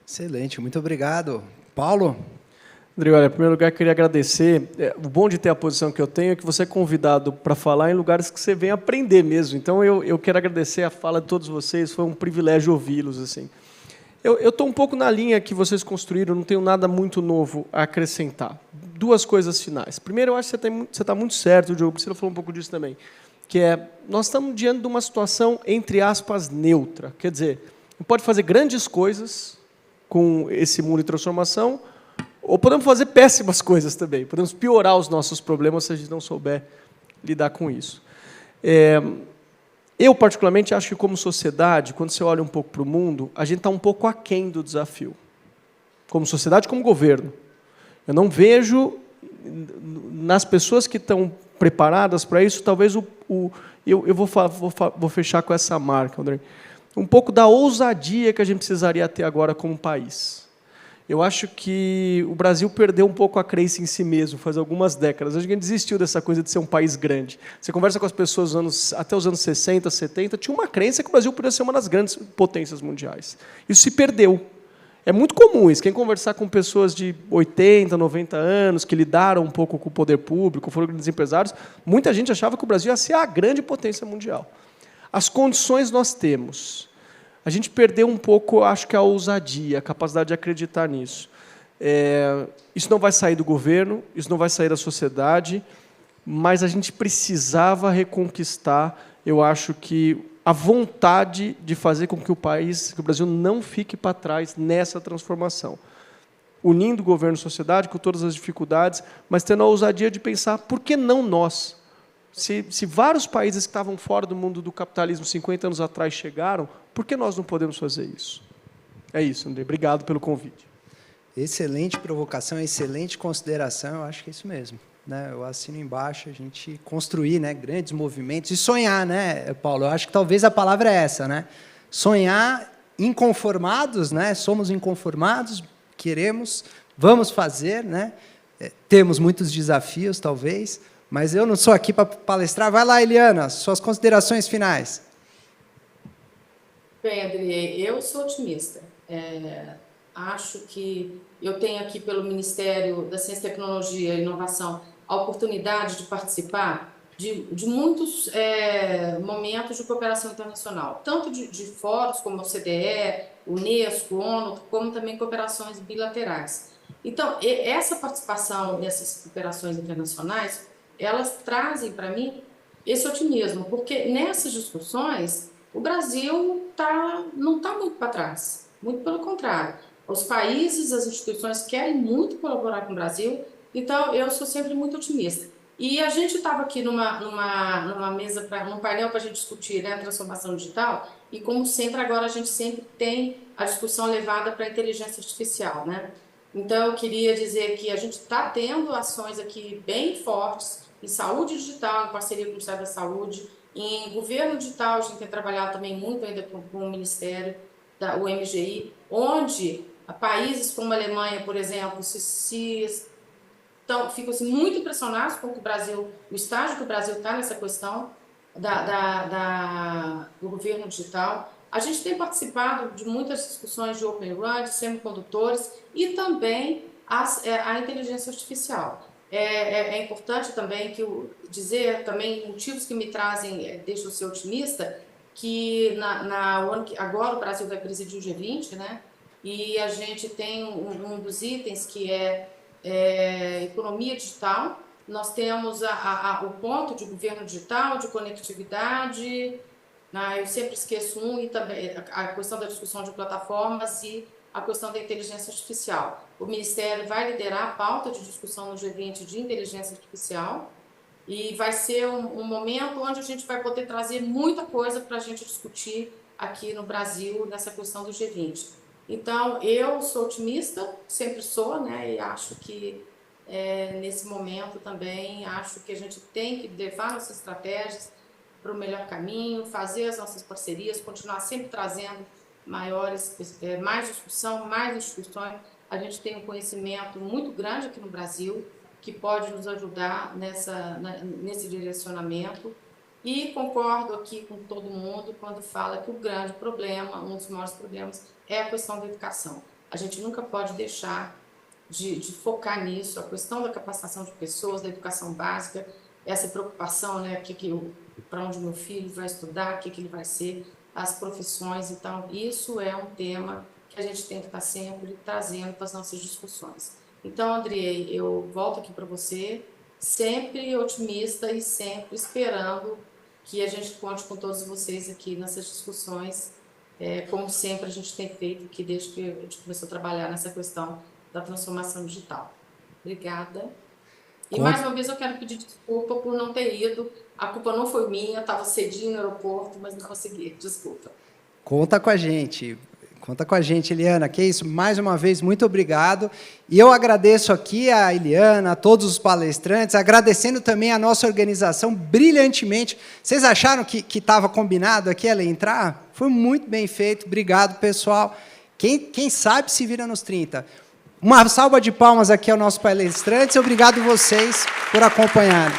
Excelente, muito obrigado. Paulo? André, olha, em primeiro lugar, queria agradecer. O bom de ter a posição que eu tenho é que você é convidado para falar em lugares que você vem aprender mesmo. Então, eu quero agradecer a fala de todos vocês, foi um privilégio ouvi-los. Assim. Eu estou um pouco na linha que vocês construíram, não tenho nada muito novo a acrescentar. Duas coisas finais. Primeiro, eu acho que você está muito certo, o Diogo Priscila falou um pouco disso também, que é, nós estamos diante de uma situação, entre aspas, neutra. Quer dizer, a gente pode fazer grandes coisas com esse mundo em transformação, ou podemos fazer péssimas coisas também. Podemos piorar os nossos problemas se a gente não souber lidar com isso. Eu, particularmente, acho que, como sociedade, quando você olha um pouco para o mundo, a gente está um pouco aquém do desafio. Como sociedade, como governo. Eu não vejo, nas pessoas que estão preparadas para isso, talvez eu vou fechar com essa marca, André, um pouco da ousadia que a gente precisaria ter agora como país. Eu acho que o Brasil perdeu um pouco a crença em si mesmo, faz algumas décadas. Acho que a gente desistiu dessa coisa de ser um país grande. Você conversa com as pessoas até os anos 60, 70, tinha uma crença que o Brasil poderia ser uma das grandes potências mundiais. Isso se perdeu. É muito comum isso. Quem conversar com pessoas de 80, 90 anos, que lidaram um pouco com o poder público, foram grandes empresários, muita gente achava que o Brasil ia ser a grande potência mundial. As condições nós temos. A gente perdeu um pouco, acho que, a ousadia, a capacidade de acreditar nisso. Isso não vai sair do governo, isso não vai sair da sociedade, mas a gente precisava reconquistar, eu acho que, a vontade de fazer com que o Brasil não fique para trás nessa transformação. Unindo governo e sociedade, com todas as dificuldades, mas tendo a ousadia de pensar, por que não nós? Se vários países que estavam fora do mundo do capitalismo 50 anos atrás chegaram, por que nós não podemos fazer isso? É isso, André. Obrigado pelo convite. Excelente provocação, excelente consideração, eu acho que é isso mesmo. Né? Eu assino embaixo, a gente construir, né, grandes movimentos e sonhar, né, Paulo? Eu acho que talvez a palavra é essa, né? Sonhar inconformados, né? Somos inconformados, queremos, vamos fazer, né? Temos muitos desafios, talvez, mas eu não sou aqui para palestrar. Vai lá, Eliana, suas considerações finais. Bem, Adri, eu sou otimista. Acho que eu tenho aqui pelo Ministério da Ciência, Tecnologia e Inovação a oportunidade de participar de muitos momentos de cooperação internacional, tanto de fóruns como a OCDE, Unesco, ONU, como também cooperações bilaterais. Então, essa participação nessas cooperações internacionais, elas trazem para mim esse otimismo, porque nessas discussões o Brasil não está muito para trás, muito pelo contrário. Os países, as instituições querem muito colaborar com o Brasil, então eu sou sempre muito otimista. E a gente estava aqui numa mesa, num painel para a gente discutir, né, a transformação digital, e como sempre, agora a gente sempre tem a discussão levada para a inteligência artificial, né? Então eu queria dizer que a gente está tendo ações aqui bem fortes em saúde digital, em parceria com o Ministério da Saúde, em governo digital. A gente tem trabalhado também muito ainda com o Ministério, o MGI, onde países como a Alemanha, por exemplo, ficam assim, muito impressionados com o estágio que o Brasil está nessa questão do governo digital. A gente tem participado de muitas discussões de Open Run, de semicondutores e também a inteligência artificial. É importante também dizer também motivos que me trazem, deixam eu ser otimista, que agora o Brasil vai presidir o G20, né? E a gente tem um dos itens que é economia digital. Nós temos o ponto de governo digital, de conectividade, eu sempre esqueço e também a questão da discussão de plataformas e a questão da inteligência artificial. O Ministério vai liderar a pauta de discussão no G20 de inteligência artificial e vai ser um momento onde a gente vai poder trazer muita coisa para a gente discutir aqui no Brasil nessa questão do G20. Então, eu sou otimista, sempre sou, né? E acho que nesse momento também, acho que a gente tem que levar nossas estratégias para o melhor caminho, fazer as nossas parcerias, continuar sempre trazendo mais discussão, mais instituições. A gente tem um conhecimento muito grande aqui no Brasil que pode nos ajudar nesse direcionamento. E concordo aqui com todo mundo quando fala que o grande problema, um dos maiores problemas, é a questão da educação. A gente nunca pode deixar de focar nisso, a questão da capacitação de pessoas, da educação básica, essa preocupação, né, para onde meu filho vai estudar, o que ele vai ser, as profissões. Então, isso é um tema que a gente tem que estar sempre trazendo para as nossas discussões. Então, Adriê, eu volto aqui para você, sempre otimista e sempre esperando que a gente conte com todos vocês aqui nessas discussões, como sempre a gente tem feito aqui desde que a gente começou a trabalhar nessa questão da transformação digital. Obrigada. E mais uma vez eu quero pedir desculpa por não ter ido. A culpa não foi minha, estava cedinho no aeroporto, mas não consegui. Desculpa. Conta com a gente. Conta com a gente, Eliana. Que isso, mais uma vez, muito obrigado. E eu agradeço aqui a Eliana, a todos os palestrantes, agradecendo também a nossa organização brilhantemente. Vocês acharam que estava combinado aqui ela entrar? Foi muito bem feito. Obrigado, pessoal. Quem sabe se vira nos 30. Uma salva de palmas aqui ao nosso palestrante e obrigado vocês por acompanharem.